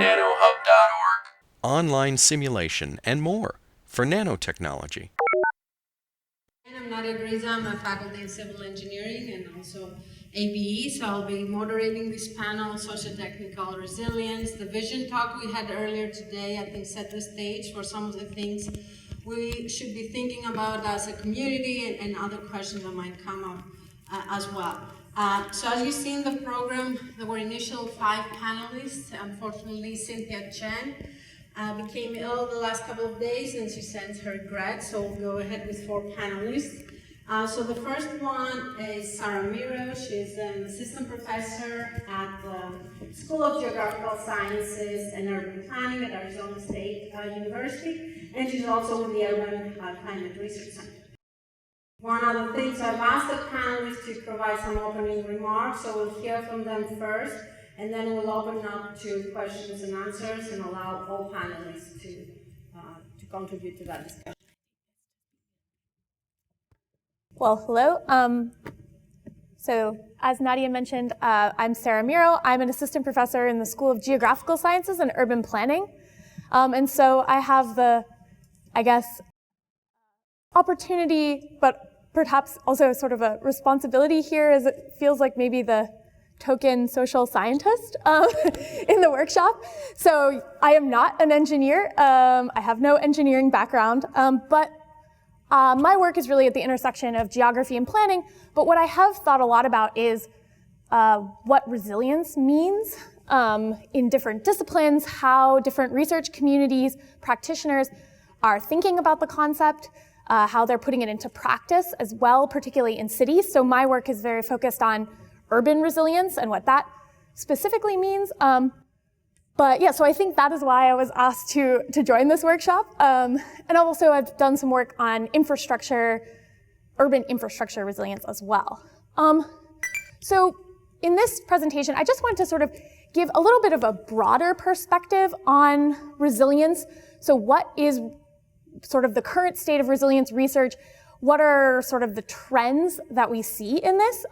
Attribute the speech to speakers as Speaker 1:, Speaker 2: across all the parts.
Speaker 1: nanohub.org. Online simulation and more for nanotechnology.
Speaker 2: I'm Nadia. I'm a faculty in civil engineering and also ABE, so I'll be moderating this panel, Socio-Technical Resilience. The vision talk we had earlier today, I think, set the stage for some of the things we should be thinking about as a community and other questions that might come up as well. So as you see in the program, there were initial 5 panelists. Unfortunately, Cynthia Chen became ill the last couple of days and she sends her regrets, so we'll go ahead with 4 panelists. So the first one is Sara Meerow. She's an assistant professor at the School of Geographical Sciences and Urban Planning at Arizona State University, and she's also with the Urban Climate Research Center. One of the things I've asked the panelists to provide some opening remarks, so we'll hear from them first, and then we'll open up to questions and answers and allow all panelists to contribute to that discussion.
Speaker 3: Well, hello. So as Nadia mentioned, I'm Sara Meerow. I'm an assistant professor in the School of Geographical Sciences and Urban Planning. And so I have the, I guess, opportunity, but perhaps also sort of a responsibility here, as it feels like maybe the token social scientist in the workshop. So I am not an engineer. I have no engineering background, but my work is really at the intersection of geography and planning, but what I have thought a lot about is what resilience means in different disciplines, how different research communities, practitioners are thinking about the concept, how they're putting it into practice as well, particularly in cities. So my work is very focused on urban resilience and what that specifically means. But yeah, so I think that is why I was asked to join this workshop. And also I've done some work on infrastructure, urban infrastructure resilience as well. So in this presentation, I just wanted to sort of give a little bit of a broader perspective on resilience. So what is sort of the current state of resilience research? What are sort of the trends that we see in this?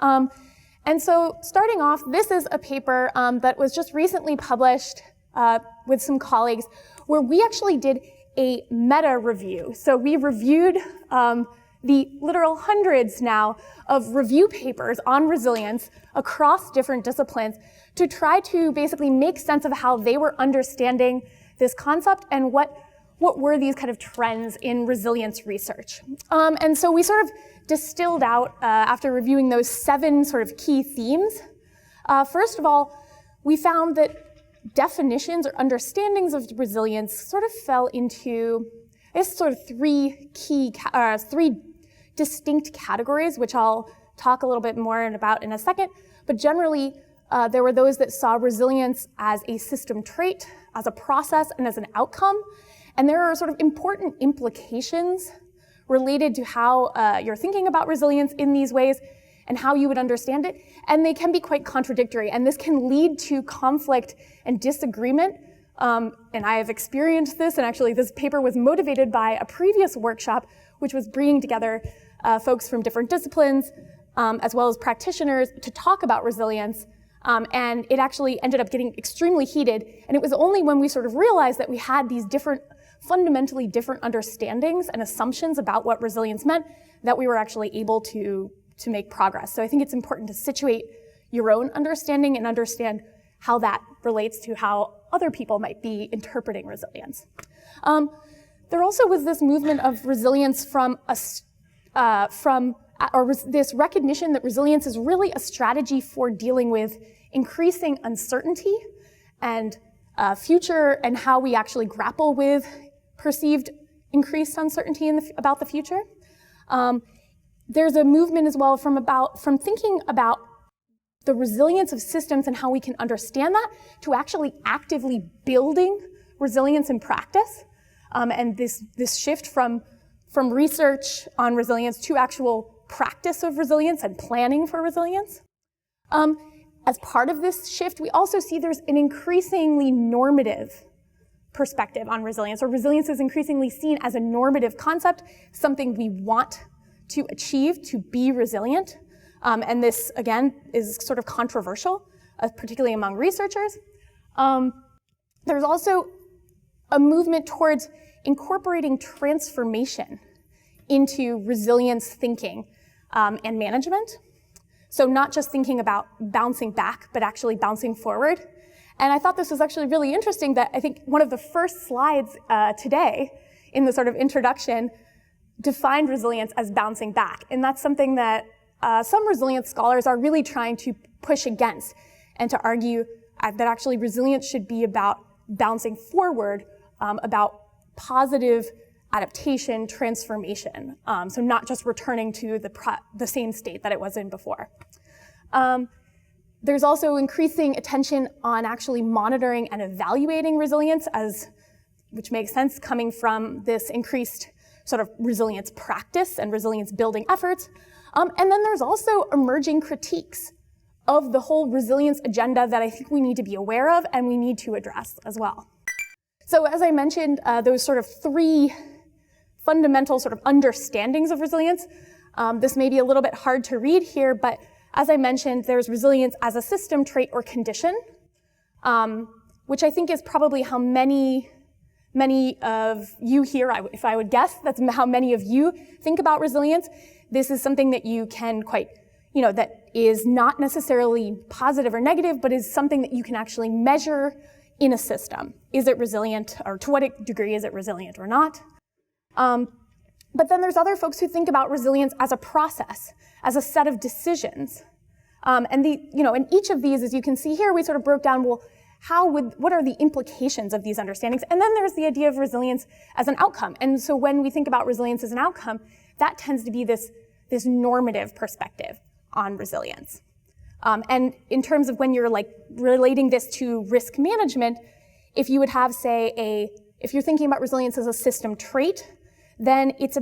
Speaker 3: And so starting off, this is a paper that was just recently published with some colleagues where we actually did a meta review. So we reviewed the literal hundreds now of review papers on resilience across different disciplines to try to basically make sense of how they were understanding this concept and what were these kind of trends in resilience research. And so we sort of distilled out, after reviewing those 7 sort of key themes. First of all, we found that definitions or understandings of resilience sort of fell into, I guess, sort of 3 distinct categories, which I'll talk a little bit more about in a second. But generally, there were those that saw resilience as a system trait, as a process, and as an outcome. And there are sort of important implications related to how you're thinking about resilience in these ways and how you would understand it. And they can be quite contradictory. And this can lead to conflict and disagreement. And I have experienced this. And actually, this paper was motivated by a previous workshop, which was bringing together folks from different disciplines, as well as practitioners, to talk about resilience. And it actually ended up getting extremely heated. And it was only when we sort of realized that we had these fundamentally different understandings and assumptions about what resilience meant that we were actually able to make progress. So I think it's important to situate your own understanding and understand how that relates to how other people might be interpreting resilience. There also was this movement of resilience this recognition that resilience is really a strategy for dealing with increasing uncertainty and future, and how we actually grapple with perceived increased uncertainty about the future. There's a movement as well from thinking about the resilience of systems and how we can understand that to actually actively building resilience in practice. And this shift from research on resilience to actual practice of resilience and planning for resilience. As part of this shift, we also see there's an increasingly normative perspective on resilience, or resilience is increasingly seen as a normative concept, something we want to achieve to be resilient. And this, again, is sort of controversial, particularly among researchers. There's also a movement towards incorporating transformation into resilience thinking and management. So not just thinking about bouncing back, but actually bouncing forward. And I thought this was actually really interesting that I think one of the first slides today in the sort of introduction defined resilience as bouncing back. And that's something that some resilience scholars are really trying to push against and to argue that actually resilience should be about bouncing forward, about positive adaptation, transformation. So not just returning to the same state that it was in before. There's also increasing attention on actually monitoring and evaluating resilience, which makes sense coming from this increased sort of resilience practice and resilience building efforts. And then there's also emerging critiques of the whole resilience agenda that I think we need to be aware of and we need to address as well. So as I mentioned, those sort of three fundamental sort of understandings of resilience. This may be a little bit hard to read here, but as I mentioned, there's resilience as a system, trait, or condition, which I think is probably how many of you here, if I would guess, that's how many of you think about resilience. This is something that you can that is not necessarily positive or negative, but is something that you can actually measure in a system. Is it resilient, or to what degree is it resilient or not? But then there's other folks who think about resilience as a process, as a set of decisions. And in each of these, as you can see here, we sort of broke down, well, what are the implications of these understandings? And then there's the idea of resilience as an outcome. And so when we think about resilience as an outcome, that tends to be this normative perspective on resilience. And in terms of when you're relating this to risk management, if you would have, say, if you're thinking about resilience as a system trait, then it's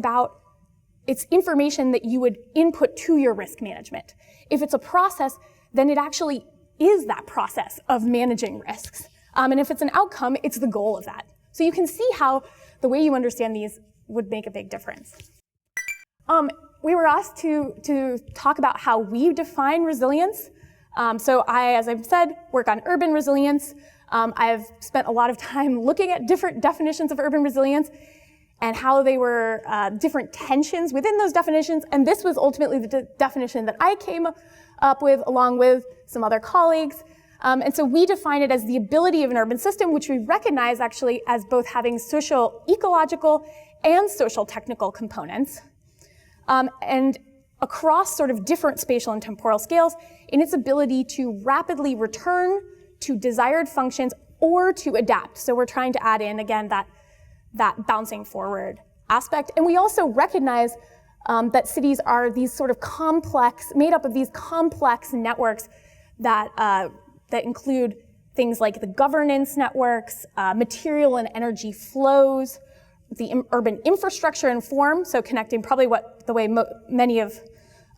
Speaker 3: information that you would input to your risk management. If it's a process, then it actually is that process of managing risks. And if it's an outcome, it's the goal of that. So you can see how the way you understand these would make a big difference. We were asked to talk about how we define resilience. So I, as I've said, work on urban resilience. I've spent a lot of time looking at different definitions of urban resilience and how they were different tensions within those definitions. And this was ultimately the definition that I came up with along with some other colleagues. And so we define it as the ability of an urban system, which we recognize actually as both having socio-ecological and social-technical components. And across sort of different spatial and temporal scales in its ability to rapidly return to desired functions or to adapt. So we're trying to add in, again, that bouncing forward aspect. And we also recognize that cities are these sort of made up of these complex networks that include things like the governance networks, material and energy flows, the urban infrastructure and form, so connecting probably the way many of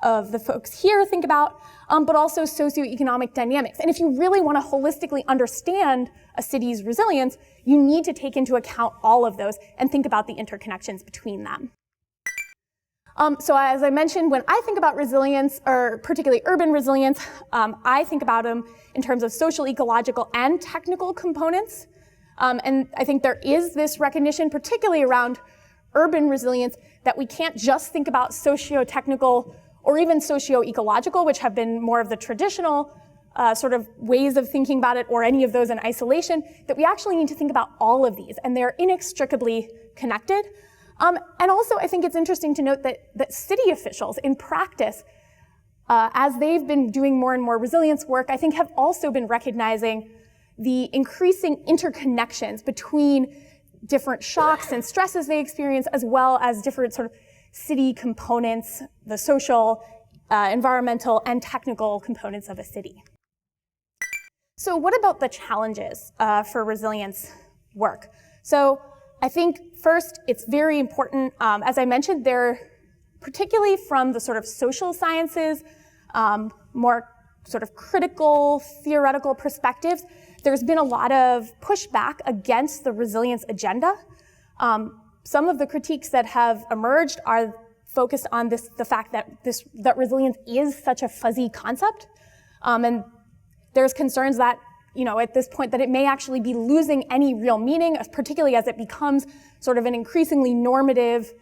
Speaker 3: the folks here think about, but also socioeconomic dynamics. And if you really want to holistically understand a city's resilience, you need to take into account all of those and think about the interconnections between them. So as I mentioned, when I think about resilience, or particularly urban resilience, I think about them in terms of social, ecological, and technical components. And I think there is this recognition, particularly around urban resilience, that we can't just think about socio-technical or even socio-ecological, which have been more of the traditional sort of ways of thinking about it, or any of those in isolation, that we actually need to think about all of these, and they're inextricably connected. And also, I think it's interesting to note that city officials in practice, as they've been doing more and more resilience work, I think have also been recognizing the increasing interconnections between different shocks and stresses they experience, as well as different sort of city components, the social, environmental, and technical components of a city. So what about the challenges for resilience work? So I think first, it's very important, as I mentioned, they're particularly from the sort of social sciences, more sort of critical, theoretical perspectives. There's been a lot of pushback against the resilience agenda. Some of the critiques that have emerged are focused on the fact that resilience is such a fuzzy concept. And there's concerns that, at this point that it may actually be losing any real meaning, particularly as it becomes sort of an increasingly normative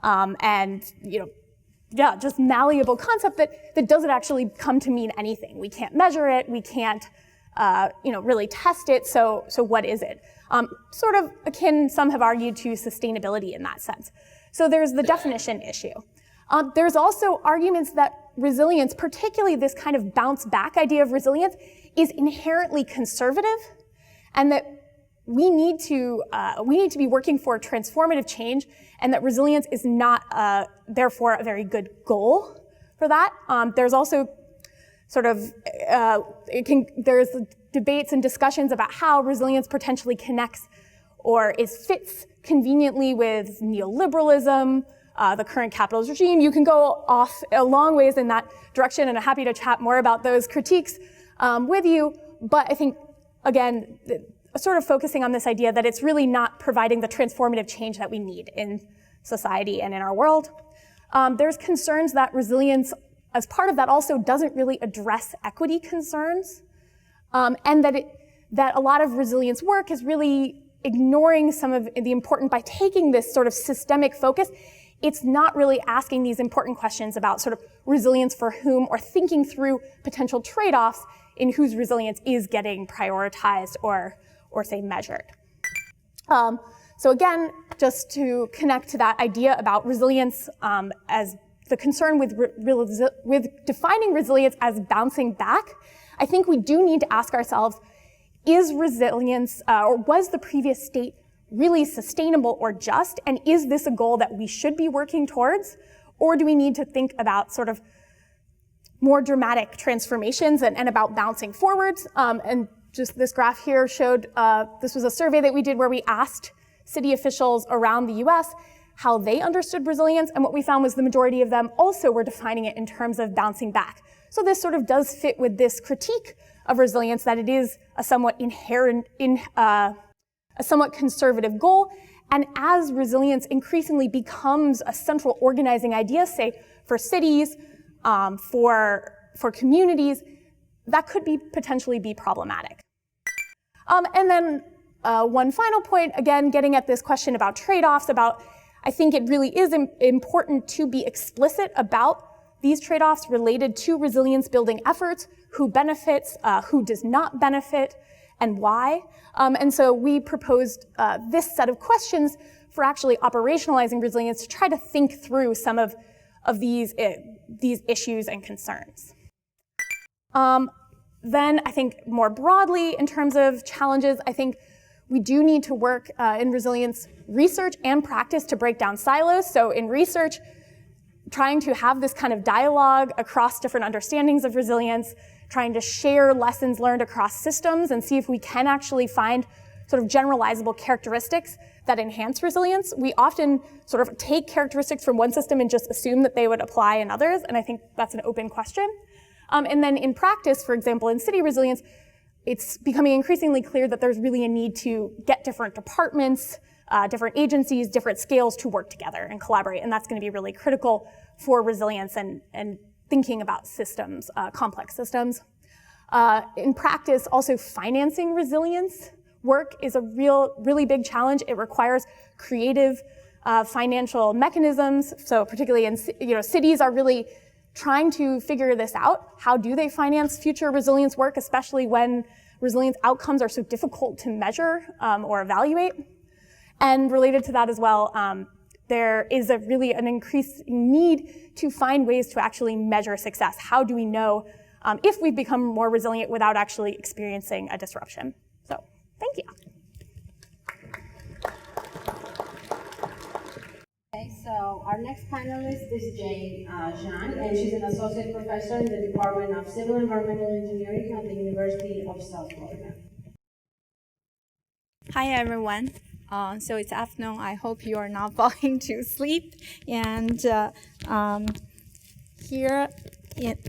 Speaker 3: and, just malleable concept that doesn't actually come to mean anything. We can't measure it, we can't, really test it, so what is it? Sort of akin, some have argued, to sustainability in that sense. So there's the definition issue. There's also arguments that resilience, particularly this kind of bounce back idea of resilience, is inherently conservative, and that we need to be working for transformative change, and that resilience is not, therefore, a very good goal for that. There's also sort of, there's debates and discussions about how resilience potentially connects or fits conveniently with neoliberalism, the current capitalist regime. You can go off a long ways in that direction, and I'm happy to chat more about those critiques with you. But I think, again, sort of focusing on this idea that it's really not providing the transformative change that we need in society and in our world. There's concerns that resilience, as part of that, also doesn't really address equity concerns, and that a lot of resilience work is really ignoring some of the important, by taking this sort of systemic focus, it's not really asking these important questions about sort of resilience for whom, or thinking through potential trade-offs in whose resilience is getting prioritized or say measured. So again, just to connect to that idea about resilience as the concern with defining resilience as bouncing back, I think we do need to ask ourselves, is resilience, or was the previous state really sustainable or just? And is this a goal that we should be working towards? Or do we need to think about sort of more dramatic transformations and about bouncing forwards? And just this graph here showed, this was a survey that we did where we asked city officials around the US how they understood resilience, and what we found was the majority of them also were defining it in terms of bouncing back. So this sort of does fit with this critique of resilience, that it is a somewhat a somewhat conservative goal. And as resilience increasingly becomes a central organizing idea, say for cities, for communities, that could potentially be problematic. And then one final point, again, getting at this question about trade-offs, I think it really is important to be explicit about these trade-offs related to resilience building efforts, who benefits, who does not benefit, and why. And so we proposed this set of questions for actually operationalizing resilience to try to think through some of these issues and concerns. Then I think more broadly in terms of challenges, I think we do need to work in resilience research and practice to break down silos. So in research, trying to have this kind of dialogue across different understandings of resilience, trying to share lessons learned across systems and see if we can actually find sort of generalizable characteristics that enhance resilience. We often sort of take characteristics from one system and just assume that they would apply in others, and I think that's an open question. And then in practice, for example, in city resilience, it's becoming increasingly clear that there's really a need to get different departments, different agencies, different scales to work together and collaborate, and that's going to be really critical for resilience and thinking about systems, complex systems. In practice, also financing resilience work is a really big challenge. It requires creative financial mechanisms. So particularly in cities are really trying to figure this out. How do they finance future resilience work, especially when resilience outcomes are so difficult to measure or evaluate? And related to that as well, there is really an increasing need to find ways to actually measure success. How do we know if we've become more resilient without actually experiencing a disruption? So, thank you.
Speaker 2: Okay, so our next panelist is Zhang, and she's an associate professor in the Department of Civil Environmental Engineering at the University of South Florida.
Speaker 4: Hi, everyone. So it's afternoon. I hope you are not falling to sleep. And here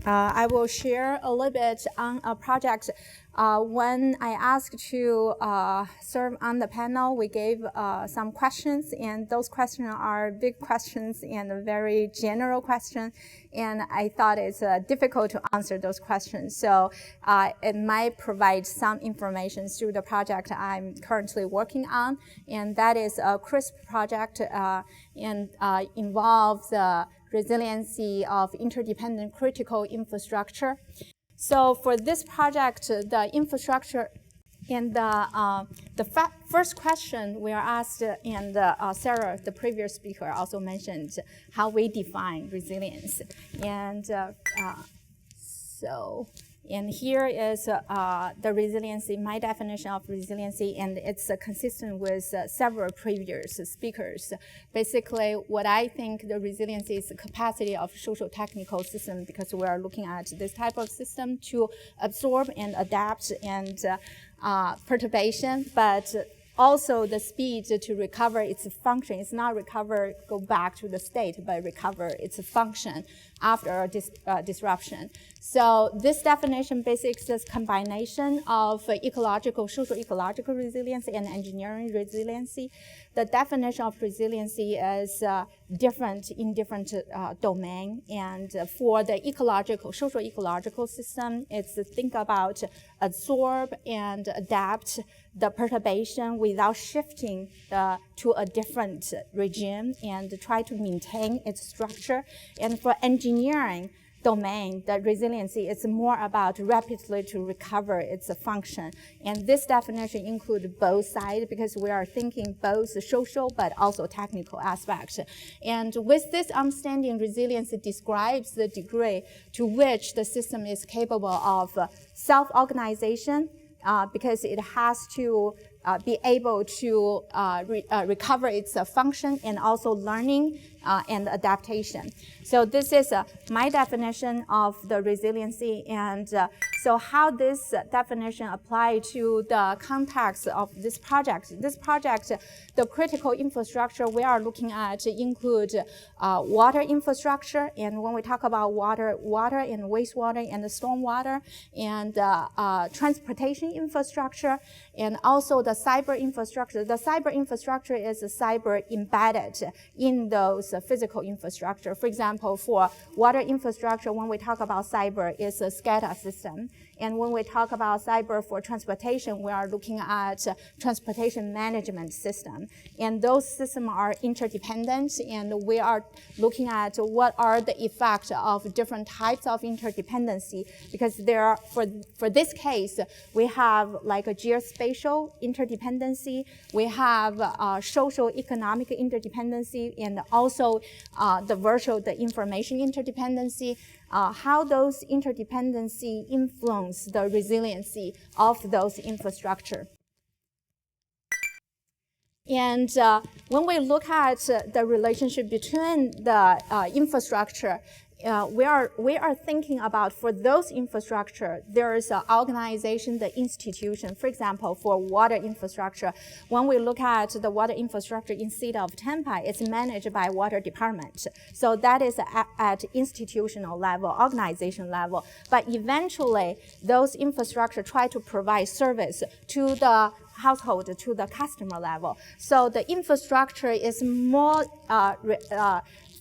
Speaker 4: I will share a little bit on a project. When I asked to serve on the panel, we gave some questions, and those questions are big questions and very general questions, and I thought it's difficult to answer those questions. So it might provide some information through the project I'm currently working on, and that is a CRISP project and involves resiliency of interdependent critical infrastructure. So for this project, the infrastructure and the first question we are asked, and Sara, the previous speaker, also mentioned how we define resilience. And and here is the resiliency, my definition of resiliency, and it's consistent with several previous speakers. Basically, what I think the resiliency is the capacity of socio-technical system, because we are looking at this type of system to absorb and adapt and perturbation, but also the speed to recover its function. It's not recover, go back to the state, but recover its function after a disruption. So this definition basically is this combination of ecological, socio-ecological resilience and engineering resiliency. The definition of resiliency is different in different domain. And for the ecological, socio-ecological system, it's to think about absorb and adapt the perturbation without shifting to a different regime and try to maintain its structure. And for engineering domain, the resiliency is more about rapidly to recover its function. And this definition includes both sides, because we are thinking both social but also technical aspects. And with this understanding, resiliency describes the degree to which the system is capable of self-organization, because it has to be able to recover its function, and also learning and adaptation. So this is my definition of the resiliency, and so how this definition apply to the context of this project. This project, the critical infrastructure we are looking at include water infrastructure, and when we talk about water and wastewater and the stormwater, and transportation infrastructure, and also the cyber infrastructure. The cyber infrastructure is cyber embedded in those physical infrastructure. For example, for water infrastructure, when we talk about cyber, it's a SCADA system. And when we talk about cyber for transportation, we are looking at transportation management system. And those systems are interdependent, and we are looking at what are the effects of different types of interdependency, because there are, for this case, we have like a geospatial interdependency, we have social economic interdependency, and also the information interdependency. How those interdependency influence the resiliency of those infrastructure. And when we look at the relationship between the infrastructure, we are thinking about, for those infrastructure, there is an organization, the institution. For example, for water infrastructure, when we look at the water infrastructure in city of Tampa, it's managed by water department. So that is at institutional level, organization level. But eventually, those infrastructure try to provide service to the household, to the customer level. So the infrastructure is more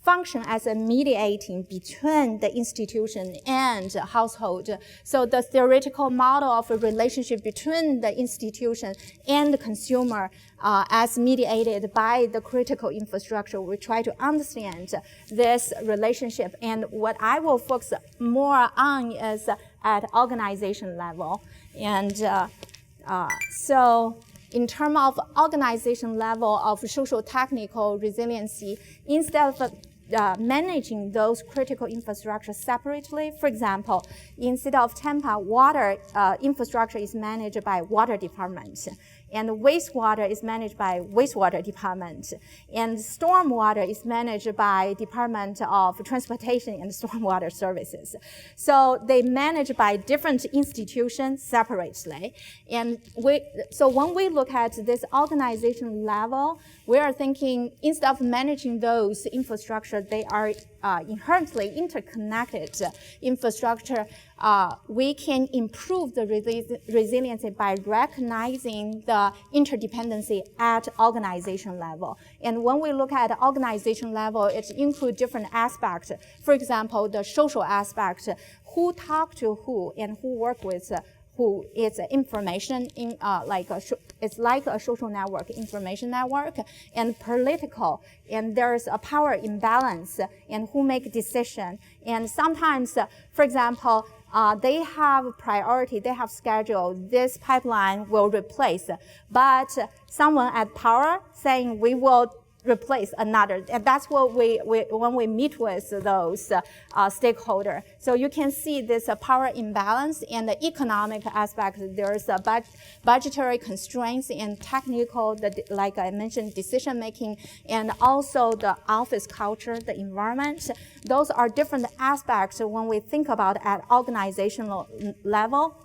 Speaker 4: function as a mediating between the institution and household. So the theoretical model of a relationship between the institution and the consumer as mediated by the critical infrastructure, we try to understand this relationship. And what I will focus more on is at organization level. And so in terms of organization level of socio-technical resiliency, instead of managing those critical infrastructure separately. For example, in city of Tampa, water infrastructure is managed by water department, and wastewater is managed by wastewater department, and stormwater is managed by Department of Transportation and Stormwater Services. So they manage by different institutions separately. And so when we look at this organization level, we are thinking, instead of managing those infrastructure infrastructure, they are inherently interconnected infrastructure. We can improve the resiliency by recognizing the interdependency at organization level. And when we look at organization level, it includes different aspects. For example, the social aspect, who talk to who and who work with who. It's information in it's like a social network, information network, and political. And there's a power imbalance and who make decision. And sometimes, for example, they have priority, they have schedule, this pipeline will replace, but someone at power saying we will replace another. And that's what when we meet with those stakeholders. So you can see this power imbalance and the economic aspect. There's a budgetary constraints and technical, like I mentioned, decision making, and also the office culture, the environment. Those are different aspects when we think about at organizational level.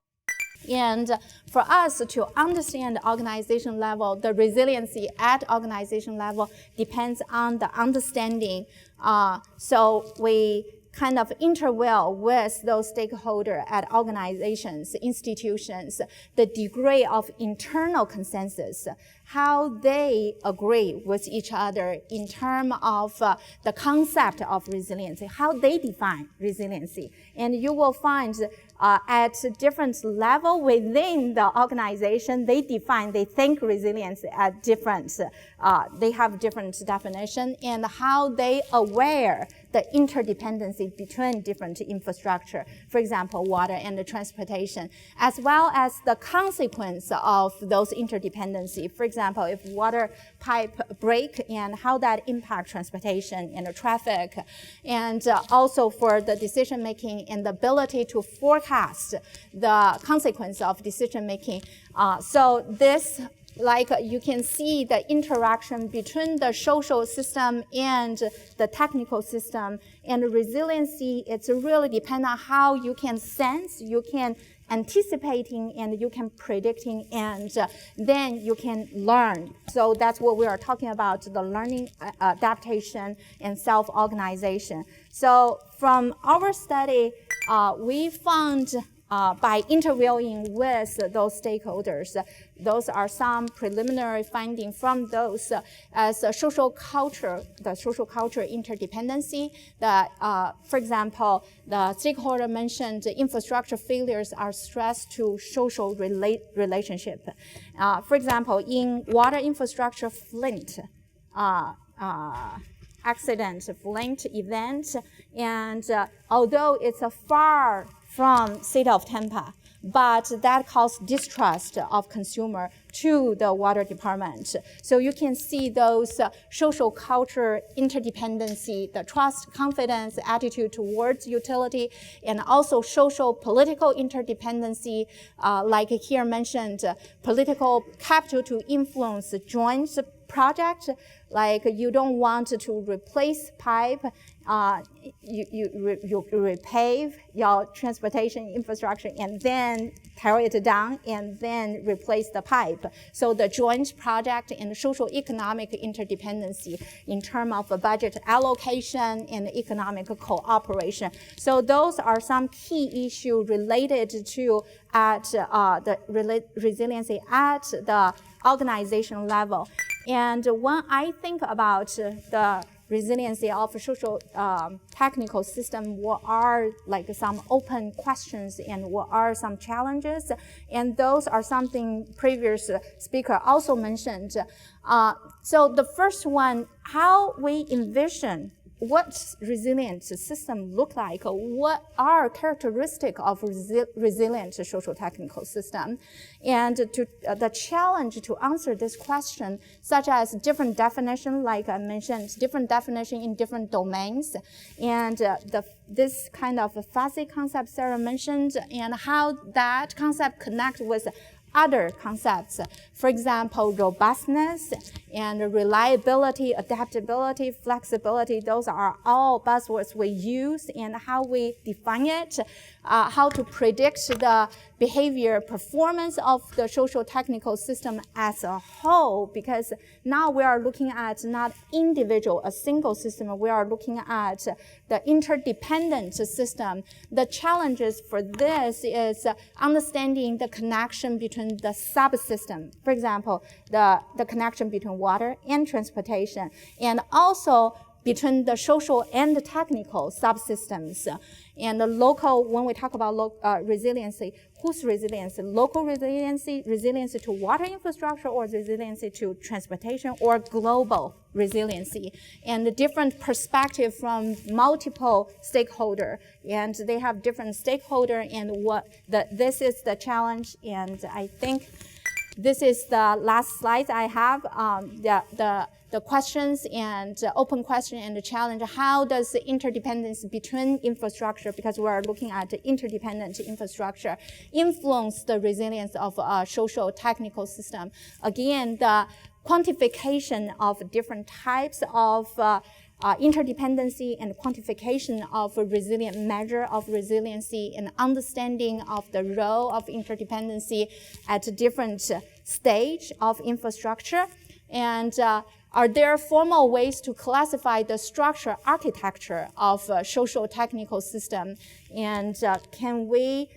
Speaker 4: And for us to understand the organization level, the resiliency at organization level depends on the understanding. So we kind of interweave with those stakeholders at organizations, institutions, the degree of internal consensus, how they agree with each other in terms of the concept of resiliency, how they define resiliency. And you will find at different level within the organization, they think resilience at different, they have different definition, and how they aware the interdependency between different infrastructure, for example, water and the transportation, as well as the consequence of those interdependency. For example, if water pipe break and how that impact transportation and the traffic, and also for the decision making and the ability to forecast the consequence of decision making. So this, like you can see the interaction between the social system and the technical system, and resiliency, it's really depend on how you can sense, you can anticipating, and you can predicting, and then you can learn. So that's what we are talking about, the learning, adaptation, and self-organization. So from our study, we found by interviewing with those stakeholders, those are some preliminary findings from those as a social culture, the social culture interdependency. For example, the stakeholder mentioned infrastructure failures are stress to social relationship. For example, in water infrastructure, Flint, accident, Flint event, and although it's a far from city of Tampa, but that caused distrust of consumer to the water department. So you can see those social culture interdependency, the trust, confidence, attitude towards utility, and also social political interdependency, like here mentioned, political capital to influence joint project, like you don't want to replace pipe, you repave your transportation infrastructure and then tear it down and then replace the pipe. So the joint project and social economic interdependency in terms of the budget allocation and economic cooperation. So those are some key issues related to at the resiliency at the organization level. And when I think about the resiliency of social technical system, what are like some open questions and what are some challenges? And those are something previous speaker also mentioned. So the first one, how we envision what resilient system look like, what are characteristics of resilient social technical system, and the challenge to answer this question, such as different definition, like I mentioned, different definition in different domains, and this kind of fuzzy concept Sara mentioned, and how that concept connect with other concepts. For example, robustness and reliability, adaptability, flexibility, those are all buzzwords we use and how we define it. how to predict the behavior performance of the socio-technical system as a whole, because now we are looking at not individual, a single system, we are looking at the interdependent system. The challenges for this is understanding the connection between the subsystem, for example, the connection between water and transportation, and also between the social and the technical subsystems. And the local, when we talk about resiliency, whose resiliency? Local resiliency, resiliency to water infrastructure, or resiliency to transportation, or global resiliency. And the different perspective from multiple stakeholder, and they have different stakeholder, and this is the challenge. And I think this is the last slide I have, the questions and open question and the challenge. How does the interdependence between infrastructure, because we are looking at the interdependent infrastructure, influence the resilience of a social technical system? Again, the quantification of different types of interdependency and quantification of a resilient measure of resiliency, and understanding of the role of interdependency at a different stage of infrastructure. And are there formal ways to classify the structure architecture of a social technical system? And can we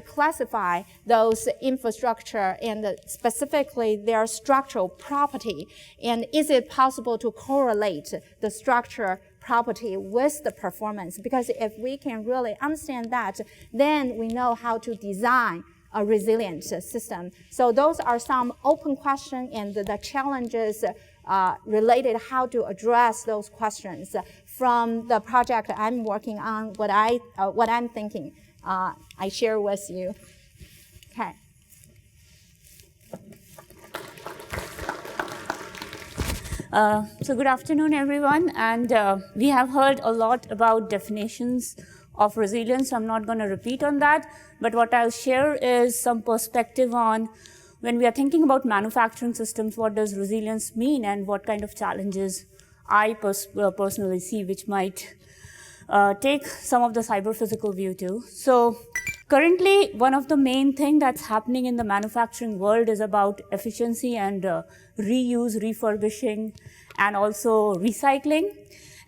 Speaker 4: classify those infrastructure and specifically their structural property? And is it possible to correlate the structure property with the performance? Because if we can really understand that, then we know how to design a resilient system. So those are some open questions and the challenges related how to address those questions from the project I'm working on, what I'm thinking. I share with you. Okay.
Speaker 5: So good afternoon, everyone. And we have heard a lot about definitions of resilience. I'm not going to repeat on that. But what I'll share is some perspective on when we are thinking about manufacturing systems, what does resilience mean and what kind of challenges I personally see, which might take some of the cyber-physical view too. So currently, one of the main things that's happening in the manufacturing world is about efficiency and reuse, refurbishing, and also recycling.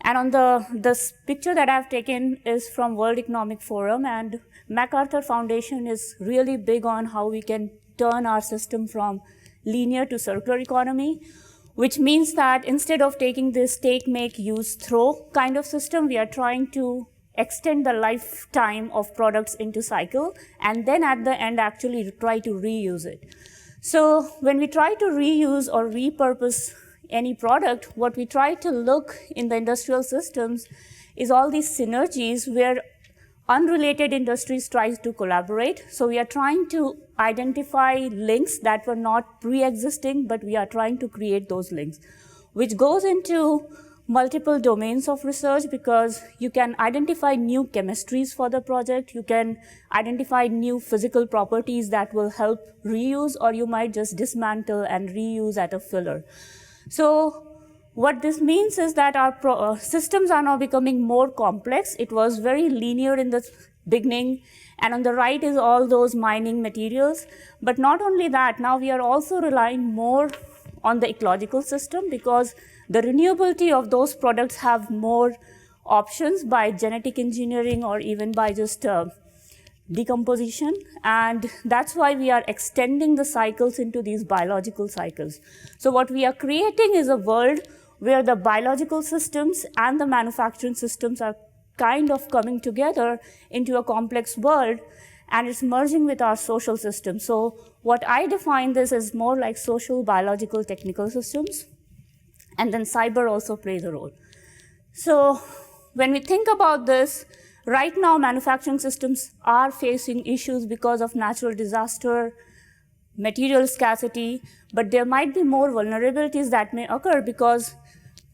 Speaker 5: And on this picture that I've taken is from World Economic Forum, and MacArthur Foundation is really big on how we can turn our system from linear to circular economy, which means that instead of taking this take, make, use, throw kind of system, we are trying to extend the lifetime of products into cycle, and then at the end actually try to reuse it. So when we try to reuse or repurpose any product, what we try to look in the industrial systems is all these synergies where unrelated industries try to collaborate. So we are trying to identify links that were not pre-existing, but we are trying to create those links, which goes into multiple domains of research, because you can identify new chemistries for the project, you can identify new physical properties that will help reuse, or you might just dismantle and reuse at a filler. So what this means is that our systems are now becoming more complex. It was very linear in the beginning, and on the right is all those mining materials. But not only that, now we are also relying more on the ecological system, because the renewability of those products have more options by genetic engineering or even by just decomposition. And that's why we are extending the cycles into these biological cycles. So what we are creating is a world where the biological systems and the manufacturing systems are kind of coming together into a complex world, and it's merging with our social system. So what I define this as more like social, biological, technical systems, and then cyber also plays a role. So when we think about this, right now manufacturing systems are facing issues because of natural disaster, material scarcity, but there might be more vulnerabilities that may occur because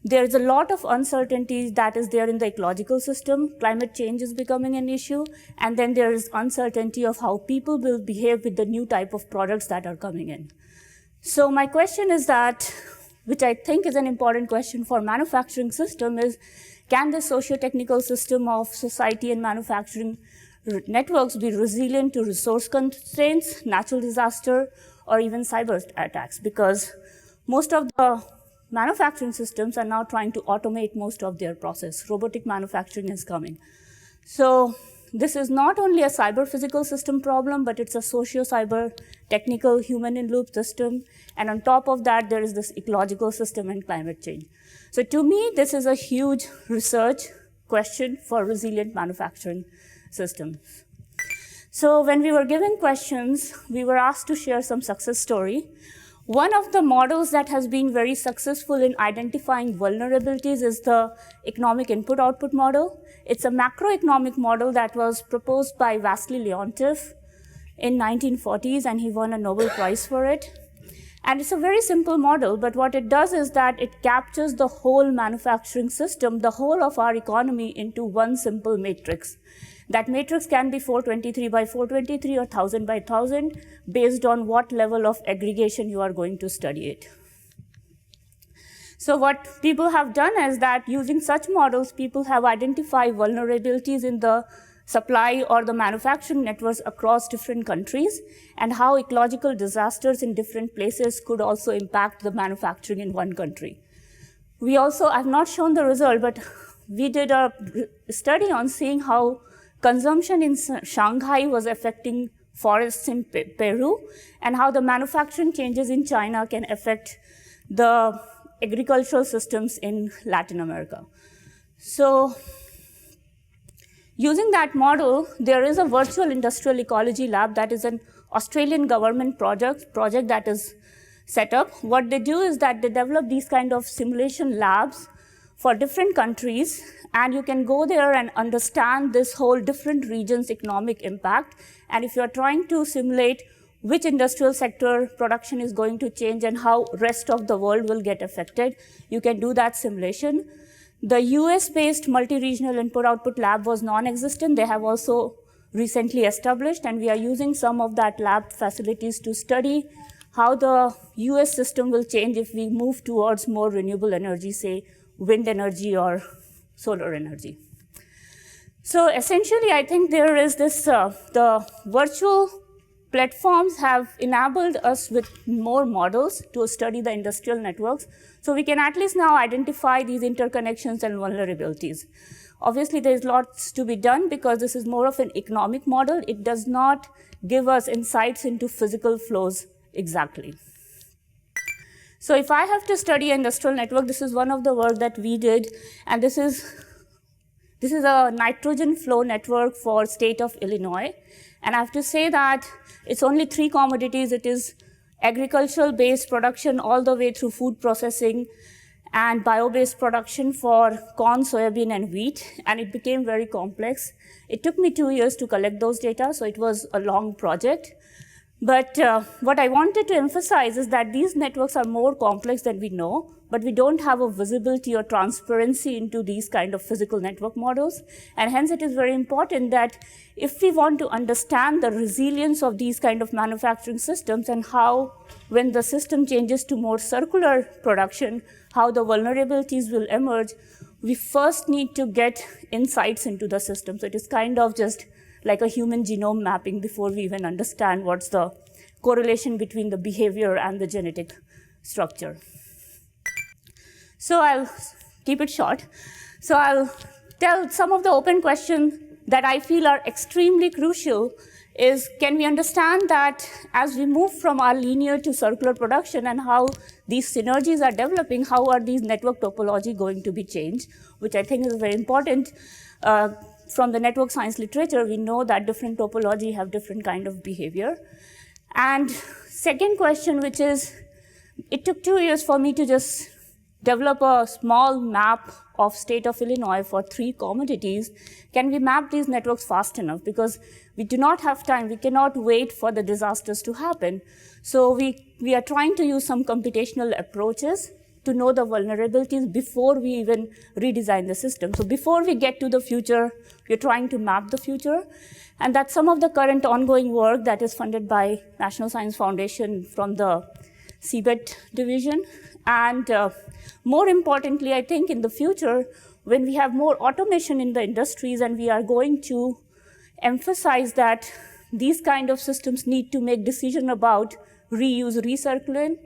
Speaker 5: there's a lot of uncertainty that is there in the ecological system. Climate change is becoming an issue, and then there is uncertainty of how people will behave with the new type of products that are coming in. So my question is that, which I think is an important question for manufacturing system, is can the socio-technical system of society and manufacturing networks be resilient to resource constraints, natural disaster, or even cyber attacks, because most of the manufacturing systems are now trying to automate most of their process. Robotic manufacturing is coming. So this is not only a cyber-physical system problem, but it's a socio-cyber-technical human-in-loop system. And on top of that, there is this ecological system and climate change. So to me, this is a huge research question for resilient manufacturing systems. So when we were given questions, we were asked to share some success story. One of the models that has been very successful in identifying vulnerabilities is the economic input-output model. It's a macroeconomic model that was proposed by Vasily Leontief in 1940s, and he won a Nobel Prize for it. And it's a very simple model, but what it does is that it captures the whole manufacturing system, the whole of our economy, into one simple matrix. That matrix can be 423 by 423 or 1000 by 1000 based on what level of aggregation you are going to study it. So what people have done is that using such models, people have identified vulnerabilities in the supply or the manufacturing networks across different countries, and how ecological disasters in different places could also impact the manufacturing in one country. We also, I've not shown the result, but we did a study on seeing how consumption in Shanghai was affecting forests in Peru, and how the manufacturing changes in China can affect the agricultural systems in Latin America. So using that model, there is a virtual industrial ecology lab that is an Australian government project that is set up. What they do is that they develop these kind of simulation labs for different countries, and you can go there and understand this whole different region's economic impact. And if you're trying to simulate which industrial sector production is going to change and how rest of the world will get affected, you can do that simulation. The US-based multi-regional input-output lab was non-existent. They have also recently established, and we are using some of that lab facilities to study how the US system will change if we move towards more renewable energy, say wind energy or solar energy. So essentially, I think there is this, the virtual platforms have enabled us with more models to study the industrial networks. So we can at least now identify these interconnections and vulnerabilities. Obviously, there's lots to be done because this is more of an economic model. It does not give us insights into physical flows exactly. So if I have to study an industrial network, this is one of the work that we did, and this is a nitrogen flow network for state of Illinois. And I have to say that it's only 3 commodities. It is agricultural-based production all the way through food processing and bio-based production for corn, soybean, and wheat. And it became very complex. It took me 2 years to collect those data, so it was a long project. But what I wanted to emphasize is that these networks are more complex than we know, but we don't have a visibility or transparency into these kind of physical network models. And hence, it is very important that if we want to understand the resilience of these kind of manufacturing systems and how, when the system changes to more circular production, how the vulnerabilities will emerge, we first need to get insights into the system. So it is kind of just like a human genome mapping before we even understand what's the correlation between the behavior and the genetic structure. So I'll keep it short. So I'll tell some of the open questions that I feel are extremely crucial is, can we understand that as we move from our linear to circular production and how these synergies are developing, how are these network topology going to be changed, which I think is very important. From the network science literature, we know that different topology have different kind of behavior. And second question, which is, it took 2 years for me to just develop a small map of state of Illinois for 3 commodities. Can we map these networks fast enough? Because we do not have time. We cannot wait for the disasters to happen. So we are trying to use some computational approaches to know the vulnerabilities before we even redesign the system. So before we get to the future, we're trying to map the future. And that's some of the current ongoing work that is funded by National Science Foundation from the CBET division. And more importantly, I think in the future, when we have more automation in the industries and we are going to emphasize that these kind of systems need to make decision about reuse, recirculant,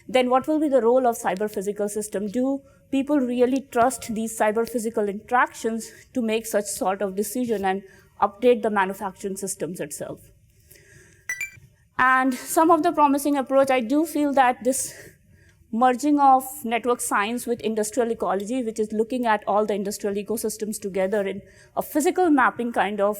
Speaker 5: then what will be the role of cyber-physical system? Do people really trust these cyber-physical interactions to make such sort of decision and update the manufacturing systems itself? And some of the promising approach, I do feel that this merging of network science with industrial ecology, which is looking at all the industrial ecosystems together in a physical mapping kind of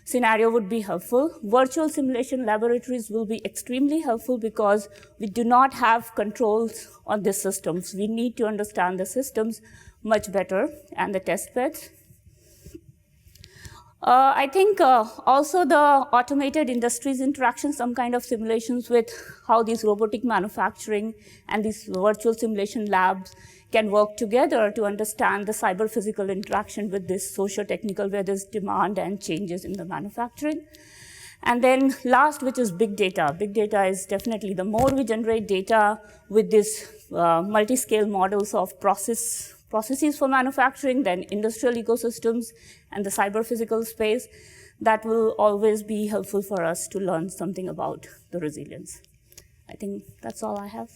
Speaker 5: scenario, would be helpful. Virtual simulation laboratories will be extremely helpful because we do not have controls on these systems. We need to understand the systems much better and the test beds. I think also the automated industries interaction, some kind of simulations with how these robotic manufacturing and these virtual simulation labs can work together to understand the cyber-physical interaction with this socio-technical, where there's demand and changes in the manufacturing. And then last, which is big data. Big data is definitely, the more we generate data with these multi-scale models of processes for manufacturing, then industrial ecosystems, and the cyber-physical space, that will always be helpful for us to learn something about the resilience. I think that's all I have.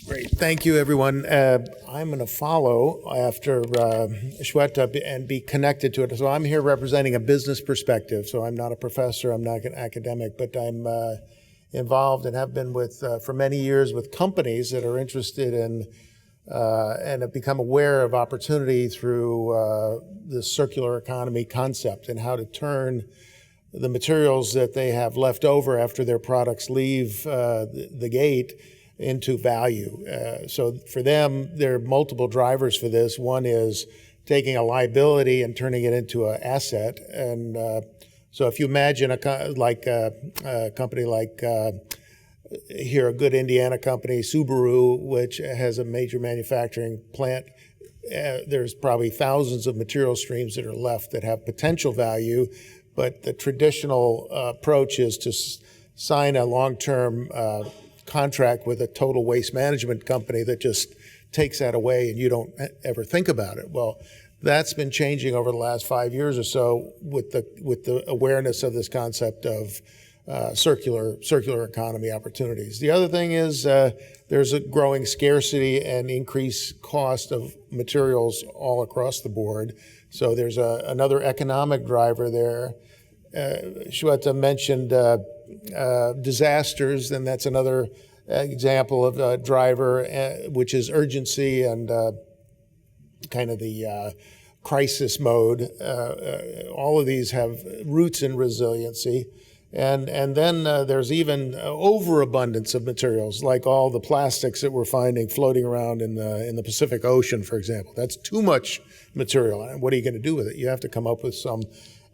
Speaker 6: Great. Thank you, everyone. I'm going to follow after Shweta and be connected to it. So I'm here representing a business perspective. So I'm not a professor, I'm not an academic, but I'm involved and have been with for many years with companies that are interested in and have become aware of opportunity through the circular economy concept and how to turn the materials that they have left over after their products leave the gate into value. So for them, there are multiple drivers for this. One is taking a liability and turning it into an asset. And so if you imagine a company like here, a good Indiana company, Subaru, which has a major manufacturing plant, there's probably thousands of material streams that are left that have potential value, but the traditional approach is to sign a long-term contract with a total waste management company that just takes that away and you don't ever think about it. Well, that's been changing over the last 5 years or so with the awareness of this concept of circular economy opportunities. The other thing is there's a growing scarcity and increased cost of materials all across the board. So there's another economic driver there. Shweta mentioned disasters, and that's another example of a driver, which is urgency and kind of the crisis mode. All of these have roots in resiliency. And then there's even overabundance of materials, like all the plastics that we're finding floating around in the Pacific Ocean, for example. That's too much material. And what are you going to do with it? You have to come up with some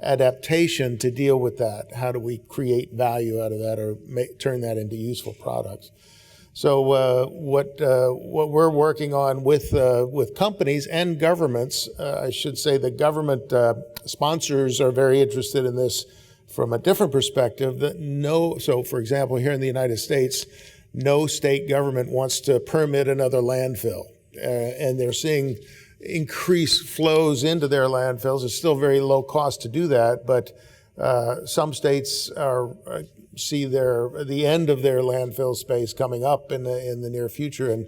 Speaker 6: adaptation to deal with that. How do we create value out of that or turn that into useful products? So what we're working on with companies and governments, I should say the government sponsors are very interested in this from a different perspective. So for example, here in the United States, no state government wants to permit another landfill. And they're seeing increased flows into their landfills. It's still very low cost to do that, but some states see the end of their landfill space coming up in the near future, and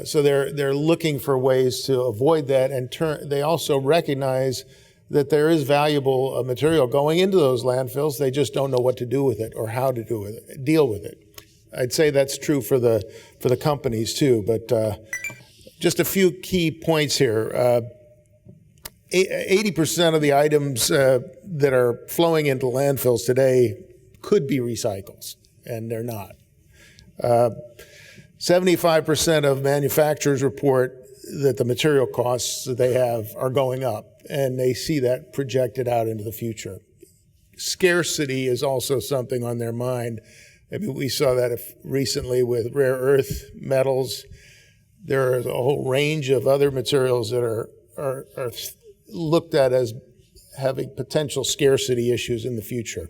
Speaker 6: so they're looking for ways to avoid that. And they also recognize that there is valuable material going into those landfills. They just don't know what to do with it or how to deal with it. I'd say that's true for the companies too, but. Just a few key points here. 80% of the items that are flowing into landfills today could be recycles, and they're not. 75% of manufacturers report that the material costs that they have are going up, and they see that projected out into the future. Scarcity is also something on their mind. I mean, we saw that recently with rare earth metals. There is a whole range of other materials that are looked at as having potential scarcity issues in the future.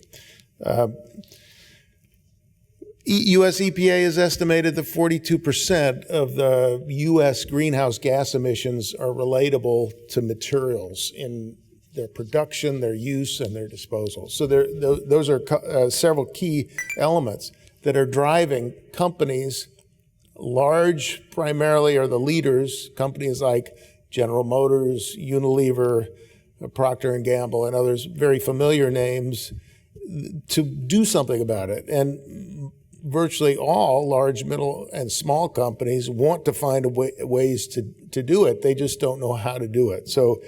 Speaker 6: U.S. EPA has estimated that 42% of the U.S. greenhouse gas emissions are relatable to materials in their production, their use, and their disposal. So those are several key elements that are driving companies. Large primarily are the leaders, companies like General Motors, Unilever, Procter & Gamble, and others, very familiar names, to do something about it. And virtually all large, middle, and small companies want to find ways to do it. They just don't know how to do it. So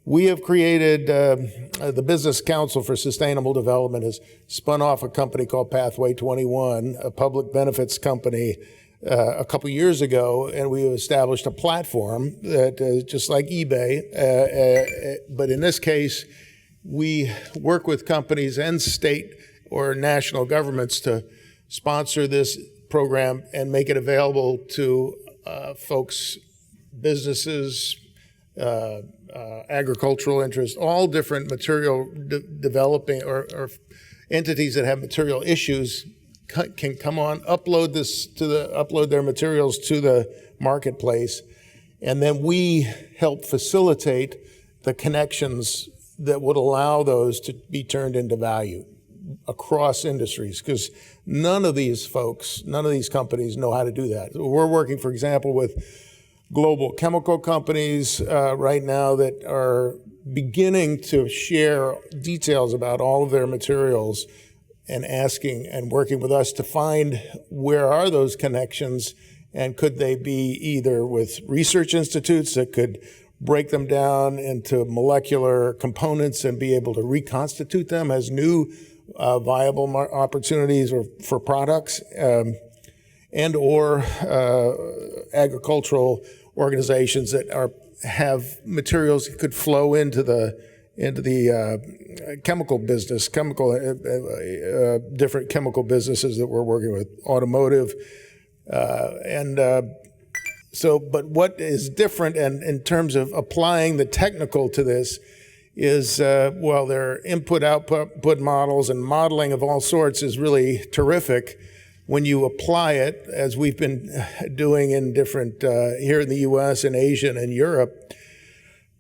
Speaker 6: we have created, the Business Council for Sustainable Development has spun off a company called Pathway 21, a public benefits company, a couple years ago, and we established a platform that just like eBay, but in this case, we work with companies and state or national governments to sponsor this program and make it available to folks, businesses, agricultural interests, all different material developing or entities that have material issues can come on, upload their materials to the marketplace, and then we help facilitate the connections that would allow those to be turned into value across industries, because none of these companies know how to do that. We're working, for example, with global chemical companies right now that are beginning to share details about all of their materials and asking and working with us to find where are those connections, and could they be either with research institutes that could break them down into molecular components and be able to reconstitute them as new viable opportunities or for products, and or agricultural organizations that have materials that could flow into the chemical business, different chemical businesses that we're working with, automotive, but what is different, and in terms of applying the technical to this, is their input-output models and modeling of all sorts is really terrific. When you apply it, as we've been doing in different here in the U.S. and Asia and Europe,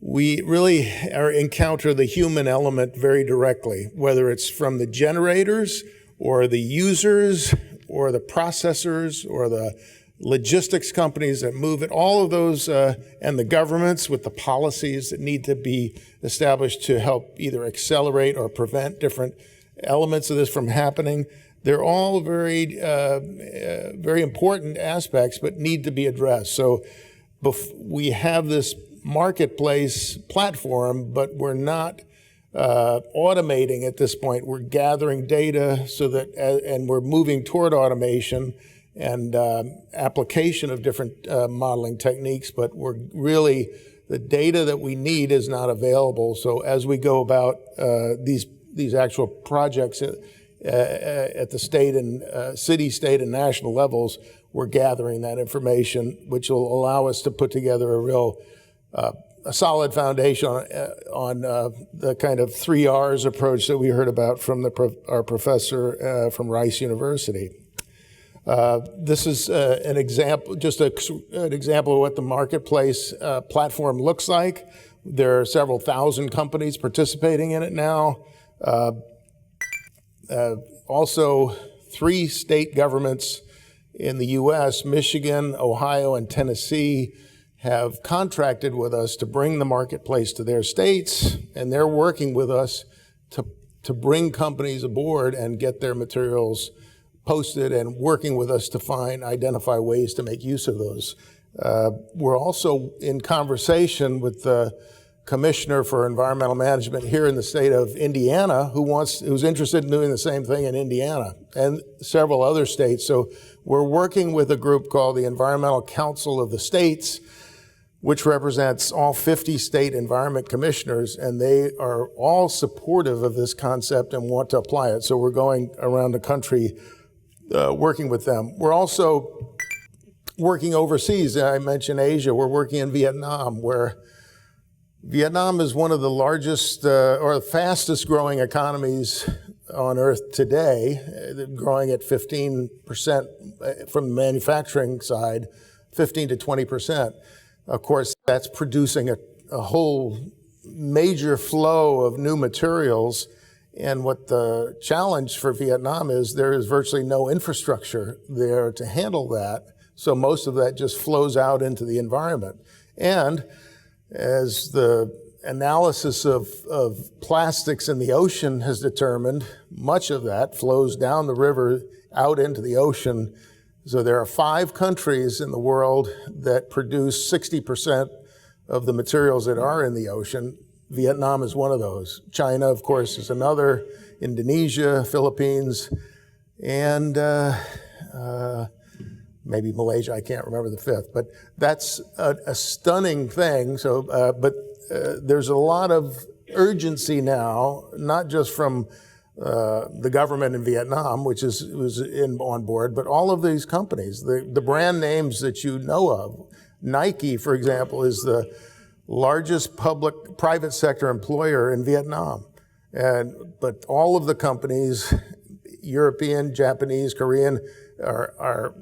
Speaker 6: we really encounter the human element very directly, whether it's from the generators or the users or the processors or the logistics companies that move it, all of those, and the governments with the policies that need to be established to help either accelerate or prevent different elements of this from happening. They're all very, very important aspects, but need to be addressed. So we have this marketplace platform, but we're not automating at this point. We're gathering data so that, and we're moving toward automation and application of different modeling techniques, but the data that we need is not available. So as we go about these actual projects at the state and city, state, and national levels, we're gathering that information, which will allow us to put together a solid foundation on the kind of 3 R's approach that we heard about from our professor from Rice University. This is an example, just an example of what the marketplace platform looks like. There are several thousand companies participating in it now. Also, 3 state governments in the U.S., Michigan, Ohio, and Tennessee, have contracted with us to bring the marketplace to their states, and they're working with us to bring companies aboard and get their materials posted, and working with us to identify ways to make use of those. We're also in conversation with the Commissioner for Environmental Management here in the state of Indiana, who's interested in doing the same thing in Indiana and several other states. So we're working with a group called the Environmental Council of the States, which represents all 50 state environment commissioners, and they are all supportive of this concept and want to apply it. So we're going around the country working with them. We're also working overseas. I mentioned Asia. We're working in Vietnam, where Vietnam is one of the largest or the fastest growing economies on Earth today, growing at 15% from the manufacturing side, 15 to 20%. Of course, that's producing a whole major flow of new materials. And what the challenge for Vietnam is, there is virtually no infrastructure there to handle that. So most of that just flows out into the environment. And as the analysis of plastics in the ocean has determined, much of that flows down the river out into the ocean. So there are 5 countries in the world that produce 60% of the materials that are in the ocean. Vietnam is one of those. China, of course, is another. Indonesia, Philippines, and maybe Malaysia. I can't remember the 5th, but that's a stunning thing. So, but there's a lot of urgency now, not just from the government in Vietnam, which was on board, but all of these companies, the brand names that you know of. Nike, for example, is the largest private sector employer in Vietnam. But all of the companies, European, Japanese, Korean, are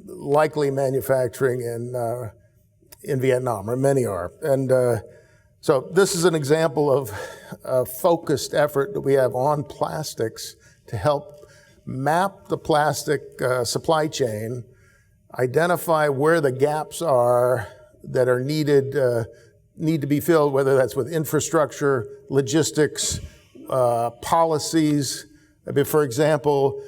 Speaker 6: likely manufacturing in Vietnam, or many are. And so this is an example of a focused effort that we have on plastics to help map the plastic supply chain, identify where the gaps are that are need to be filled, whether that's with infrastructure, logistics, policies. I mean, for example,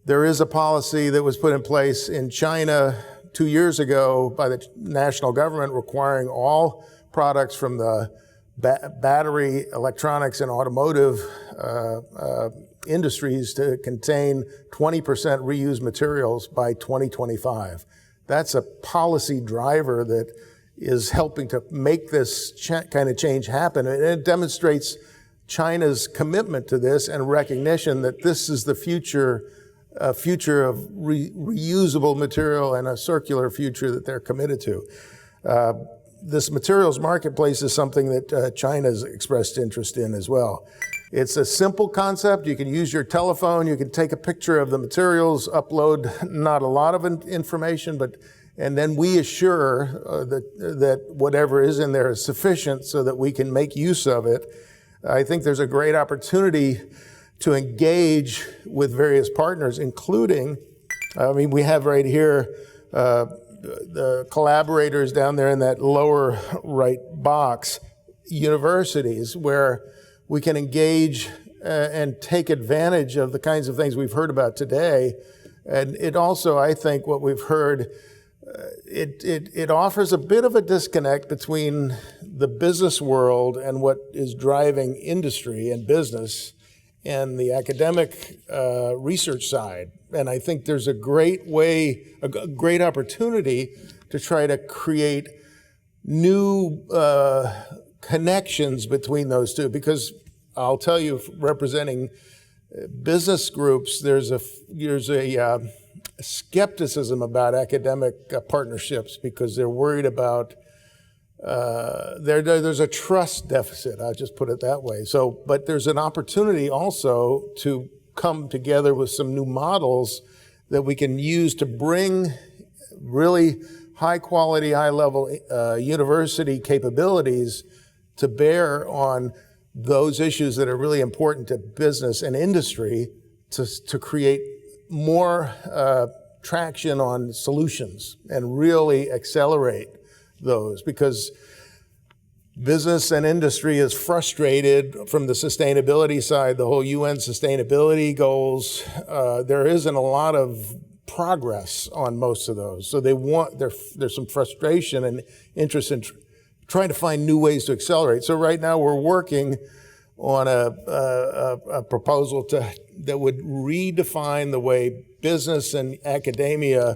Speaker 6: there is a policy that was put in place in China 2 years ago by the national government requiring all products from the battery, electronics, and automotive industries to contain 20% reused materials by 2025. That's a policy driver that is helping to make this kind of change happen. And it demonstrates China's commitment to this and recognition that this is the future of reusable material and a circular future that they're committed to. This materials marketplace is something that China's expressed interest in as well. It's a simple concept. You can use your telephone, you can take a picture of the materials, upload not a lot of information, and then we assure that whatever is in there is sufficient so that we can make use of it. I think there's a great opportunity to engage with various partners, including, we have right here the collaborators down there in that lower right box, universities, where we can engage and take advantage of the kinds of things we've heard about today. And it also, I think, what we've heard, it offers a bit of a disconnect between the business world and what is driving industry and business and the academic research side. And I think there's a great opportunity to try to create new connections between those two, because I'll tell you, representing business groups, there's a skepticism about academic partnerships because they're worried about there's a trust deficit. I'll just put it that way. So, but there's an opportunity also to come together with some new models that we can use to bring really high quality, high level university capabilities to bear on those issues that are really important to business and industry to create more traction on solutions and really accelerate those, because business and industry is frustrated from the sustainability side, the whole UN sustainability goals. There isn't a lot of progress on most of those. So there's some frustration and interest in trying to find new ways to accelerate. So right now we're working on a proposal that would redefine the way business and academia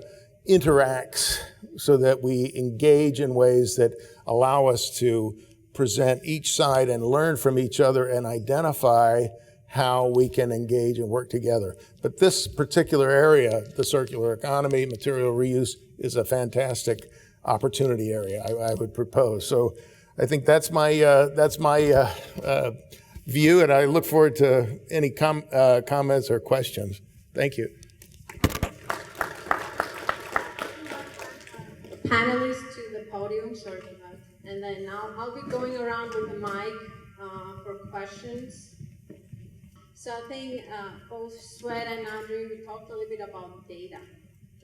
Speaker 6: interacts so that we engage in ways that allow us to present each side and learn from each other and identify how we can engage and work together. But this particular area, the circular economy, material reuse, is a fantastic opportunity area I would propose. So I think that's my view, and I look forward to any comments or questions. Thank you.
Speaker 2: Panelists to the podium, sorry for that. And then now I'll be going around with the mic for questions. So I think both Shweta and Nadia, we talked a little bit about data,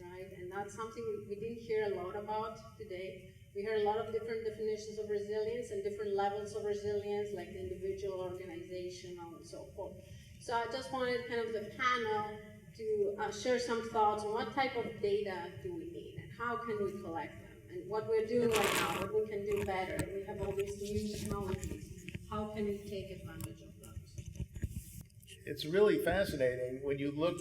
Speaker 2: right? And that's something we didn't hear a lot about today. We heard a lot of different definitions of resilience and different levels of resilience, like individual, organizational, and so forth. So I just wanted kind of the panel to share some thoughts on what type of data do we need and how can we collect them and what we're doing right now, what we can do better. We have all these new technologies. How can we take advantage of those?
Speaker 6: It's really fascinating when you look,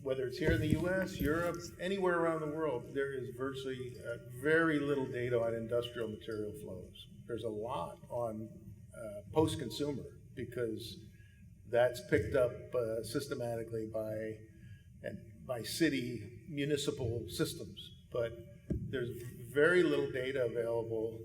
Speaker 6: whether it's here in the US, Europe, anywhere around the world, there is virtually very little data on industrial material flows. There's a lot on post-consumer because that's picked up systematically by city municipal systems. But there's very little data available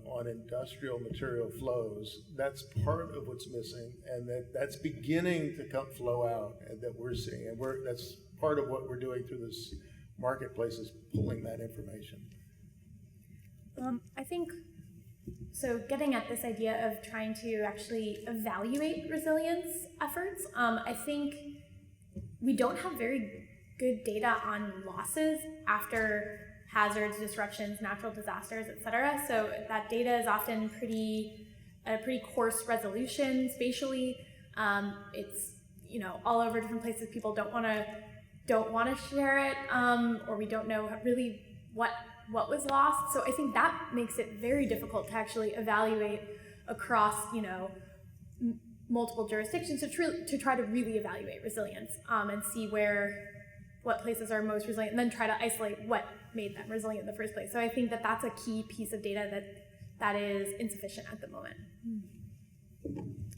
Speaker 6: on industrial material flows. That's part of what's missing, and that's beginning to flow out, and that we're seeing, and that's part of what we're doing through this marketplace is pulling that information.
Speaker 3: I think, so getting at this idea of trying to actually evaluate resilience efforts, I think we don't have very good data on losses after hazards, disruptions, natural disasters, et cetera. So that data is often a pretty coarse resolution spatially. It's all over different places. People don't want to share it, or we don't know really what was lost. So I think that makes it very difficult to actually evaluate across multiple jurisdictions to try to really evaluate resilience and see what places are most resilient, and then try to isolate what made them resilient in the first place. So I think that's a key piece of data that is insufficient at the moment.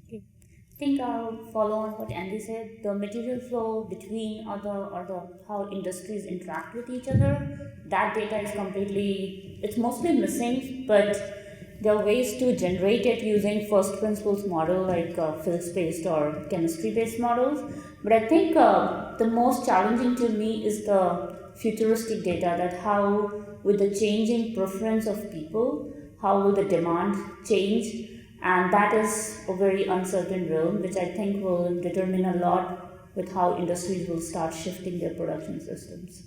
Speaker 5: Okay. I think I'll follow on what Andy said. The material flow between how industries interact with each other, that data is it's mostly missing, but there are ways to generate it using first principles model like physics-based or chemistry-based models. But I think the most challenging to me is the futuristic data, that how with the changing preference of people, how will the demand change? And that is a very uncertain realm, which I think will determine a lot with how industries will start shifting their production systems.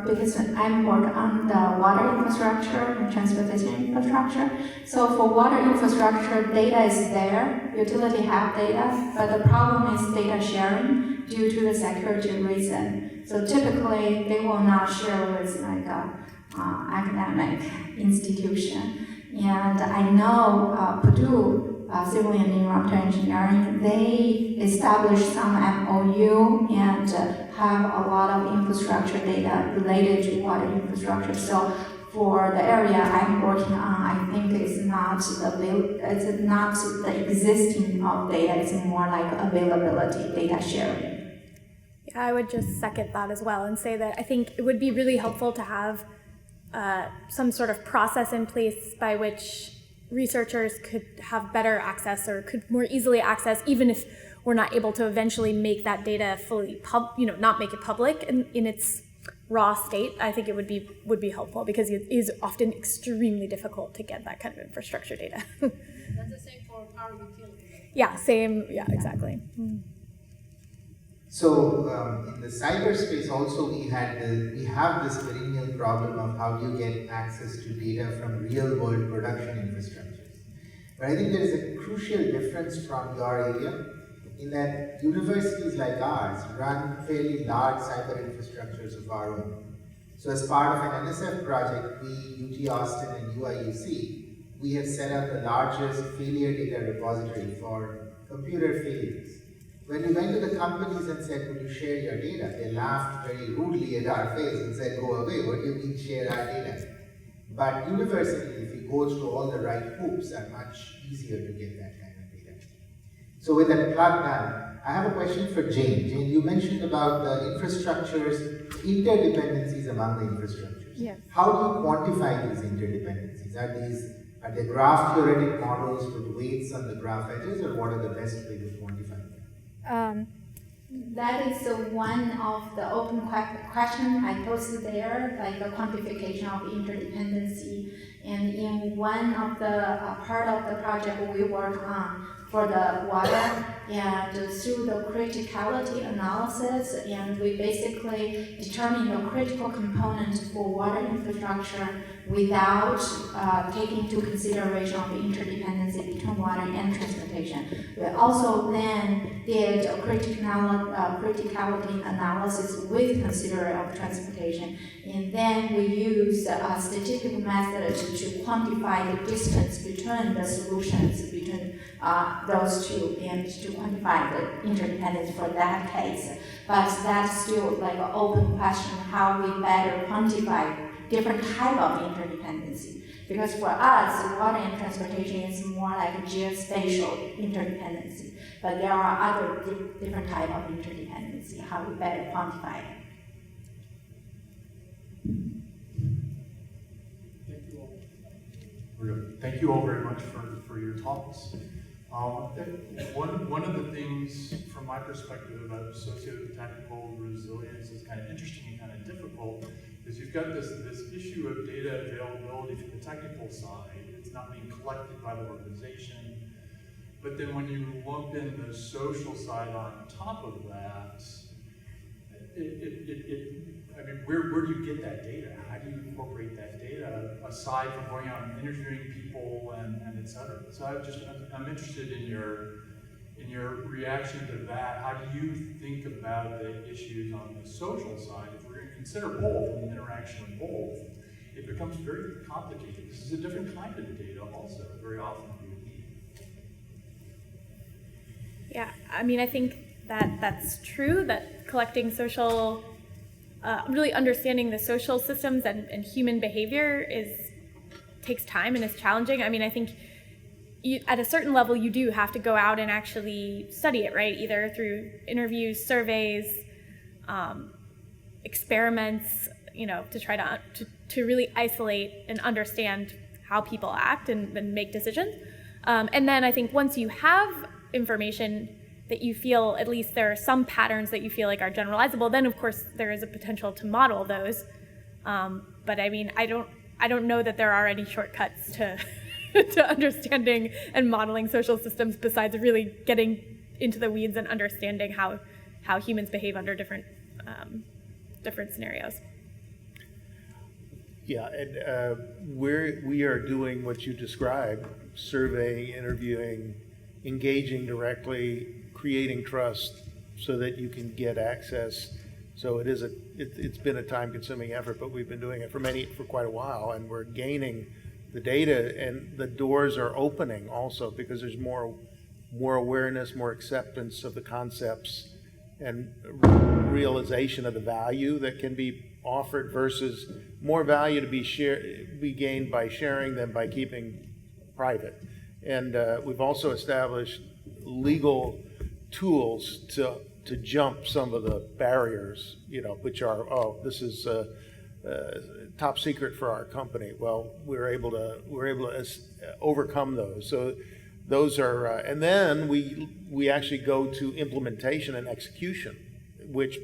Speaker 7: Because I'm working on the water infrastructure and transportation infrastructure. So for water infrastructure, data is there, utility have data, but the problem is data sharing due to the security reason. So typically, they will not share with like a academic institution. And I know Purdue Civil and Environmental Engineering, they established some MOU and have a lot of infrastructure data related to water infrastructure. So for the area I'm working on, I think it's not the existing of data, it's more like availability, data sharing.
Speaker 3: Yeah, I would just second that as well and say that I think it would be really helpful to have some sort of process in place by which researchers could have better access or could more easily access, even if we're not able to eventually make that data fully not make it public in its raw state. I think it would be helpful because it is often extremely difficult to get that kind of infrastructure data.
Speaker 2: That's the same for power utilities.
Speaker 3: Yeah, same. Yeah, exactly.
Speaker 8: So in the cyberspace also we have this perennial problem of how do you get access to data from real world production infrastructures. But I think there is a crucial difference from your area in that universities like ours run fairly large cyber infrastructures of our own. So as part of an NSF project, we, UT Austin and UIUC, we have set up the largest failure data repository for computer failures. When we went to the companies and said, would you share your data? They laughed very rudely at our face and said, go away, what do you mean share our data? But universities, if you go through all the right hoops, are much easier to get that kind of data. So with that plug done, I have a question for Jane. Jane, you mentioned about the infrastructures, interdependencies among the infrastructures.
Speaker 3: Yes.
Speaker 8: How do you quantify these interdependencies? Are they graph theoretic models with weights on the graph edges, or what are the best ways of quantifying them?
Speaker 7: That is one of the open question I posed there, like a quantification of interdependency. And in one of the part of the project we work on for the water, and through the criticality analysis, and we basically determine the critical components for water infrastructure without taking into consideration of the interdependency between water and transportation. We also then did a criticality analysis with consideration of transportation, and then we used a statistical method to quantify the distance between the solutions between those two, and to quantify the interdependence for that case. But that's still like an open question, how we better quantify different type of interdependency. Because for us, water and transportation is more like a geospatial interdependency. But there are other different type of interdependency, how we better quantify it.
Speaker 9: Thank you all very much for your talks. One of the things from my perspective about socio-technical resilience is kind of interesting and kind of difficult is you've got this issue of data availability from the technical side. It's not being collected by the organization. But then when you lump in the social side on top of that, I mean, where do you get that data? How do you incorporate that data aside from going out and interviewing people and et cetera? So I'm interested in your reaction to that. How do you think about the issues on the social side? If we're going to consider both and the interaction of both, it becomes very complicated. This is a different kind of data also, very often we would need.
Speaker 3: Yeah, I mean, I think that's true, that collecting social, really understanding the social systems and human behavior takes time and is challenging. I mean, I think at a certain level, you do have to go out and actually study it, right? Either through interviews, surveys, experiments, to try to really isolate and understand how people act and make decisions. And then I think once you have information that you feel at least there are some patterns that you feel like are generalizable, then of course there is a potential to model those. But I mean, I don't know that there are any shortcuts to to understanding and modeling social systems besides really getting into the weeds and understanding how humans behave under different scenarios.
Speaker 6: Yeah, and we are doing what you described: surveying, interviewing, engaging directly, creating trust so that you can get access. So it's been a time-consuming effort, but we've been doing it for quite a while, and we're gaining the data, and the doors are opening also because there's more awareness, more acceptance of the concepts, and realization of the value that can be offered versus more value to be gained by sharing than by keeping private. And we've also established legal tools to jump some of the barriers, which are, this is top secret for our company. Well, we're able to overcome those. So those are, and then we actually go to implementation and execution, which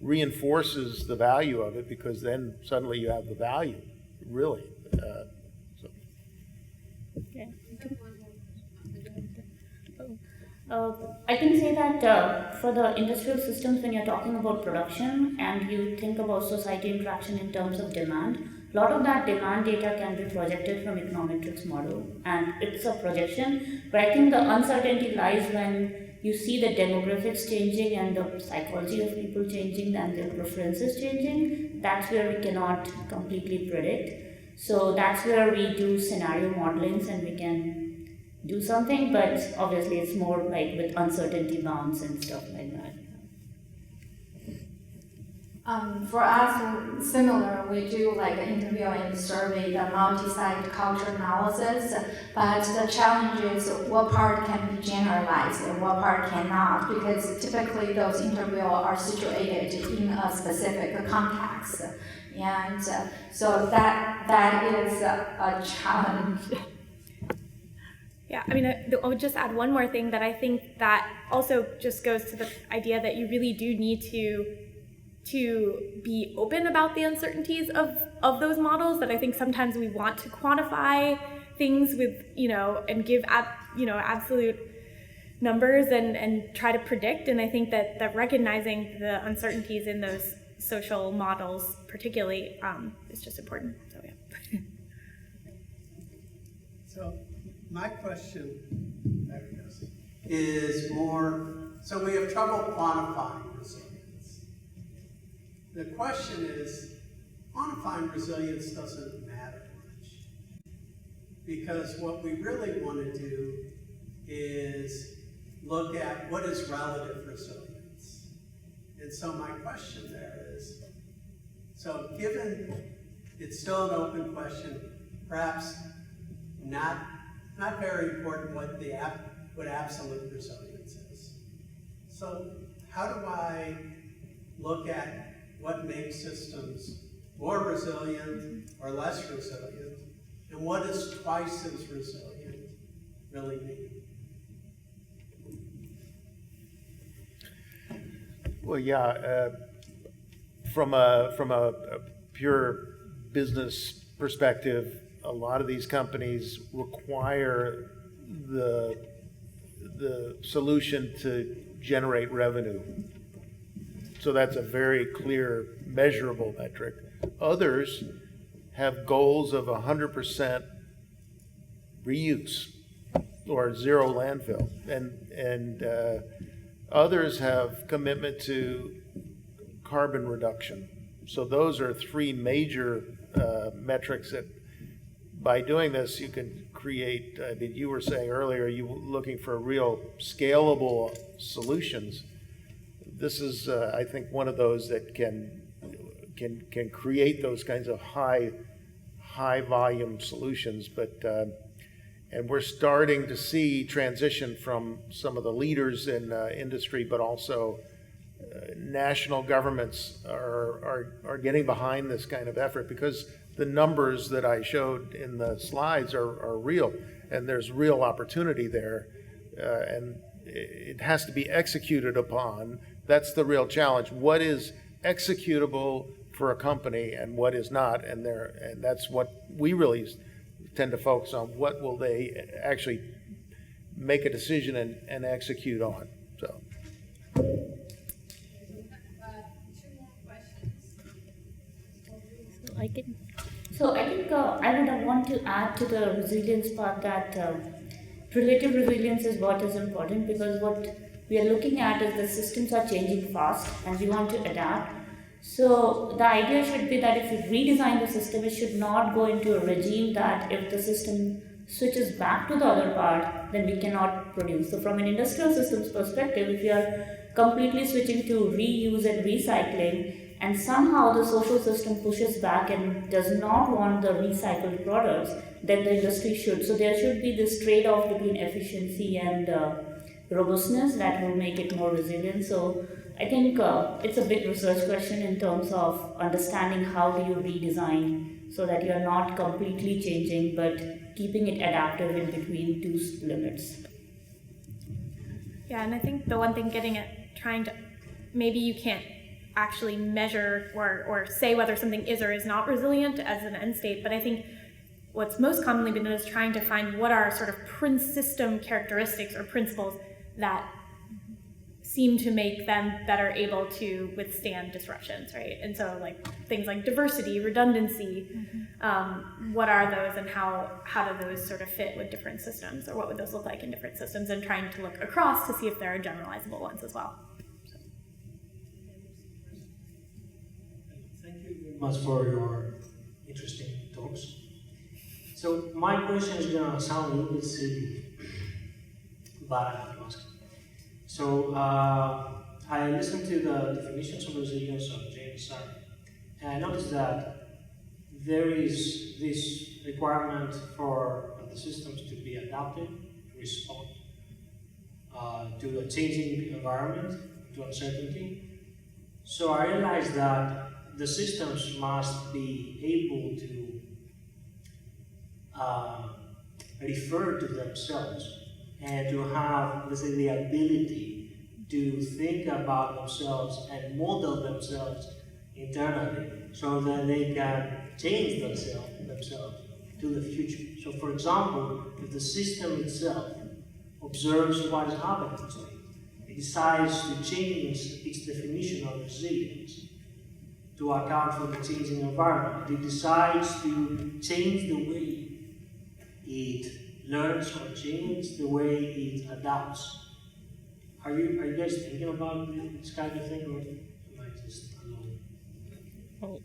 Speaker 6: reinforces the value of it, because then suddenly you have the value, really.
Speaker 3: Yeah.
Speaker 5: I can say that for the industrial systems, when you're talking about production and you think about society interaction in terms of demand, a lot of that demand data can be projected from econometrics model, and it's a projection. But I think the uncertainty lies when you see the demographics changing and the psychology of people changing and their preferences changing. That's where we cannot completely predict. So that's where we do scenario modelings and we can do something, but obviously it's more like with uncertainty bounds and stuff like that.
Speaker 7: For us, similar, we do like interview and survey, the multi-site culture analysis, but the challenge is what part can be generalized and what part cannot, because typically those interviews are situated in a specific context. And so that is a challenge.
Speaker 3: Yeah, I mean, I would just add one more thing that I think that also just goes to the idea that you really do need to be open about the uncertainties of those models, that I think sometimes we want to quantify things with, and give absolute numbers and try to predict. And I think that recognizing the uncertainties in those social models particularly is just important. So yeah.
Speaker 10: So my question is more, so we have trouble quantifying resilience. The question is, quantifying resilience doesn't matter much, because what we really want to do is look at what is relative resilience. And so my question there is, so given it's still an open question, perhaps not very important what absolute resilience is. So how do I look at what makes systems more resilient or less resilient, and what does twice as resilient really mean?
Speaker 6: Well, yeah, from a pure business perspective, a lot of these companies require the solution to generate revenue. So that's a very clear, measurable metric. Others have goals of 100% reuse or zero landfill, and others have commitment to carbon reduction. So those are three major metrics that, by doing this, you can create. I mean, you were saying earlier, you were looking for real scalable solutions. This is, I think, one of those that can create those kinds of high volume solutions. But and we're starting to see transition from some of the leaders in industry, but also national governments are getting behind this kind of effort, because the numbers that I showed in the slides are real, and there's real opportunity there, and it has to be executed upon. That's the real challenge. What is executable for a company and what is not? And that's what we really tend to focus on. What will they actually make a decision and execute on? So.
Speaker 5: I think I would want to add to the resilience part that relative resilience is what is important, because what we are looking at is the systems are changing fast and we want to adapt. So the idea should be that if we redesign the system, it should not go into a regime that if the system switches back to the other part, then we cannot produce. So from an industrial systems perspective, if we are completely switching to reuse and recycling, and somehow the social system pushes back and does not want the recycled products, then the industry should. So there should be this trade-off between efficiency and robustness that will make it more resilient. So I think it's a big research question in terms of understanding how do you redesign so that you're not completely changing but keeping it adaptive in between two limits.
Speaker 3: Yeah, and I think the one thing maybe you can't actually measure or say whether something is or is not resilient as an end state, but I think what's most commonly been done is trying to find what are sort of system characteristics or principles that seem to make them better able to withstand disruptions, right? And so like things like diversity, redundancy, what are those and how do those sort of fit with different systems, or what would those look like in different systems, and trying to look across to see if there are generalizable ones as well.
Speaker 11: Thank you very much for your interesting talks. So my question is going to sound a little bit silly, but I have to ask. So I listened to the definitions of resilience of James Sara. And I noticed that there is this requirement for the systems to be adapted, to respond to a changing environment, to uncertainty. So I realized that the systems must be able to refer to themselves and to have, let's say, the ability to think about themselves and model themselves internally so that they can change themselves to the future. So for example, if the system itself observes what is happening to it, it decides to change its definition of resilience to account for the changing environment. It decides to change the way it learns or change the way it adapts. Are you guys thinking about this kind of thing, or am I just alone?
Speaker 5: Oh,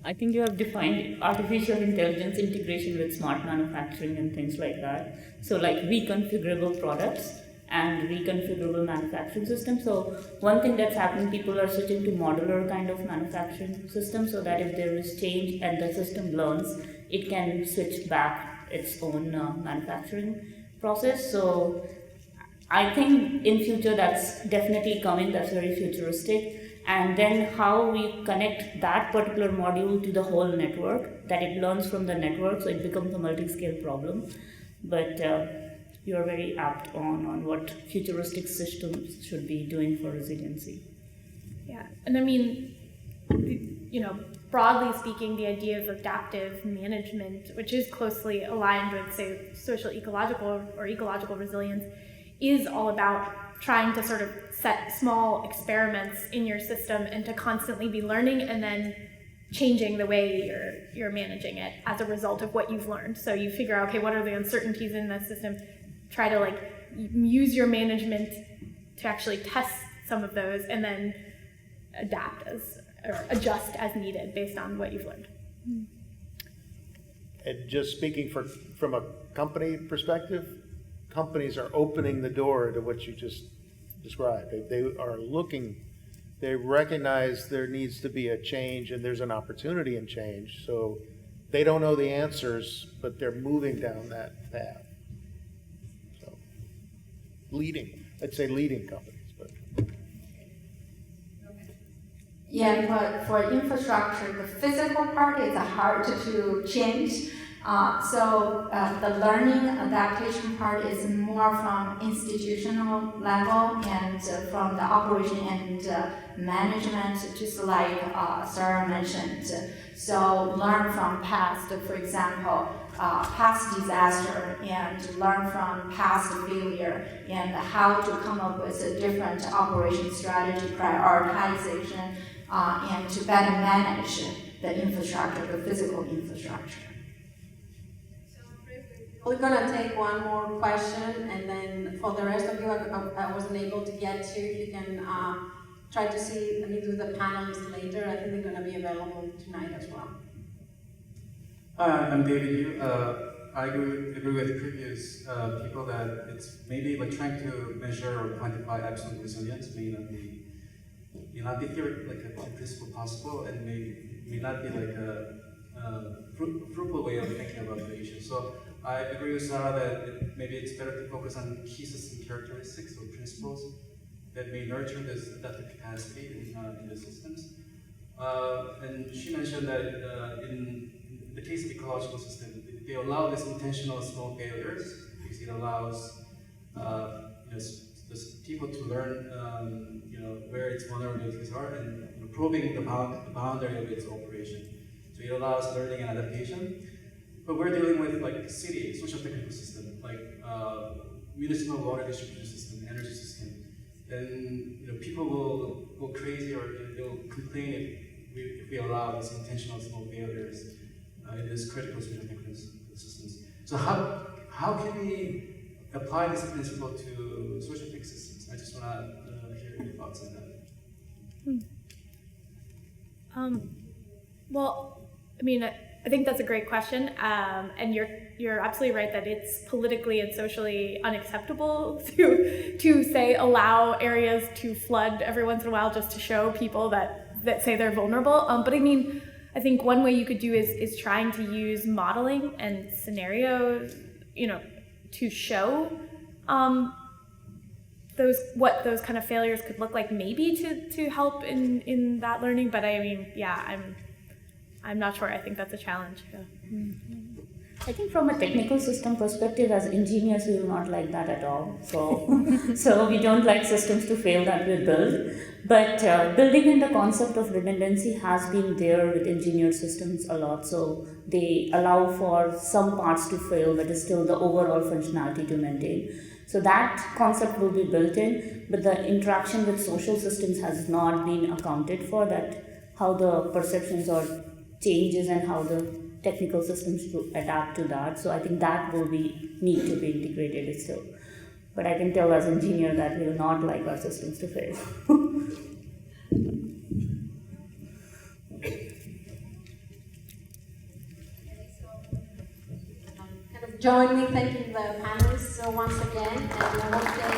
Speaker 5: I think you have defined artificial intelligence integration with smart manufacturing and things like that. So like reconfigurable products and reconfigurable manufacturing systems. So one thing that's happening, people are switching to modular kind of manufacturing systems so that if there is change and the system learns, it can switch back its own manufacturing process. So I think in future that's definitely coming, that's very futuristic. And then how we connect that particular module to the whole network, that it learns from the network, so it becomes a multi-scale problem. But you are very apt on what futuristic systems should be doing for resiliency.
Speaker 3: Yeah, and I mean, you know, broadly speaking, the idea of adaptive management, which is closely aligned with, say, social ecological or ecological resilience, is all about trying to sort of set small experiments in your system and to constantly be learning and then changing the way you're managing it as a result of what you've learned. So you figure out, okay, what are the uncertainties in the system? Try to like use your management to actually test some of those and then adapt or adjust as needed based on what you've learned.
Speaker 6: And just speaking from a company perspective, companies are opening the door to what you just described. They are looking, they recognize there needs to be a change and there's an opportunity in change. So they don't know the answers, but they're moving down that path. So I'd say leading companies. But.
Speaker 7: Yeah, but for infrastructure, the physical part is hard to change. So the learning adaptation part is more from institutional level and from the operation and management, just like Sara mentioned. So learn from past, for example, past disaster, and learn from past failure, and how to come up with a different operation strategy, prioritization, and to better manage the infrastructure, the physical infrastructure.
Speaker 2: We're gonna take one more question, and then for the rest of you, I wasn't able to get to. You can try to meet with the panelists later. I think they're gonna be available tonight as well.
Speaker 12: I'm David Yu. I agree with previous people that it's maybe like trying to measure or quantify absolute resilience may not be like a principle possible, and may not be like a fruitful way of thinking about the issue. So I agree with Sara that maybe it's better to focus on key system characteristics or principles that may nurture this adaptive capacity in the systems. And she mentioned that in the case of ecological system, they allow this intentional small failures because it allows people to learn where its vulnerabilities are and probing the boundary of its operation. So it allows learning and adaptation. But we're dealing with like city, socio-technical system, like municipal water distribution system, energy system. Then people will go crazy or they'll complain if we allow these intentional small failures in this critical socio-technical systems. So how can we apply this principle to socio-tech systems? I just want to hear your thoughts on that.
Speaker 3: Well, I mean, I think that's a great question, and you're absolutely right that it's politically and socially unacceptable to say allow areas to flood every once in a while just to show people that that say they're vulnerable. But I mean, I think one way you could do is trying to use modeling and scenarios, to show what those kind of failures could look like, maybe to help in that learning. But I mean, yeah, I'm not sure. I think that's a challenge. Yeah.
Speaker 5: I think from a technical system perspective, as engineers, we will not like that at all. So we don't like systems to fail that we build. But building in the concept of redundancy has been there with engineered systems a lot. So they allow for some parts to fail, but it's still the overall functionality to maintain. So that concept will be built in, but the interaction with social systems has not been accounted for, that how the perceptions or changes and how the technical systems to adapt to that. So I think that will need to be integrated still. But I can tell as an engineer that we will not like our systems to fail.
Speaker 2: Join me thanking the panelists once again, and I hope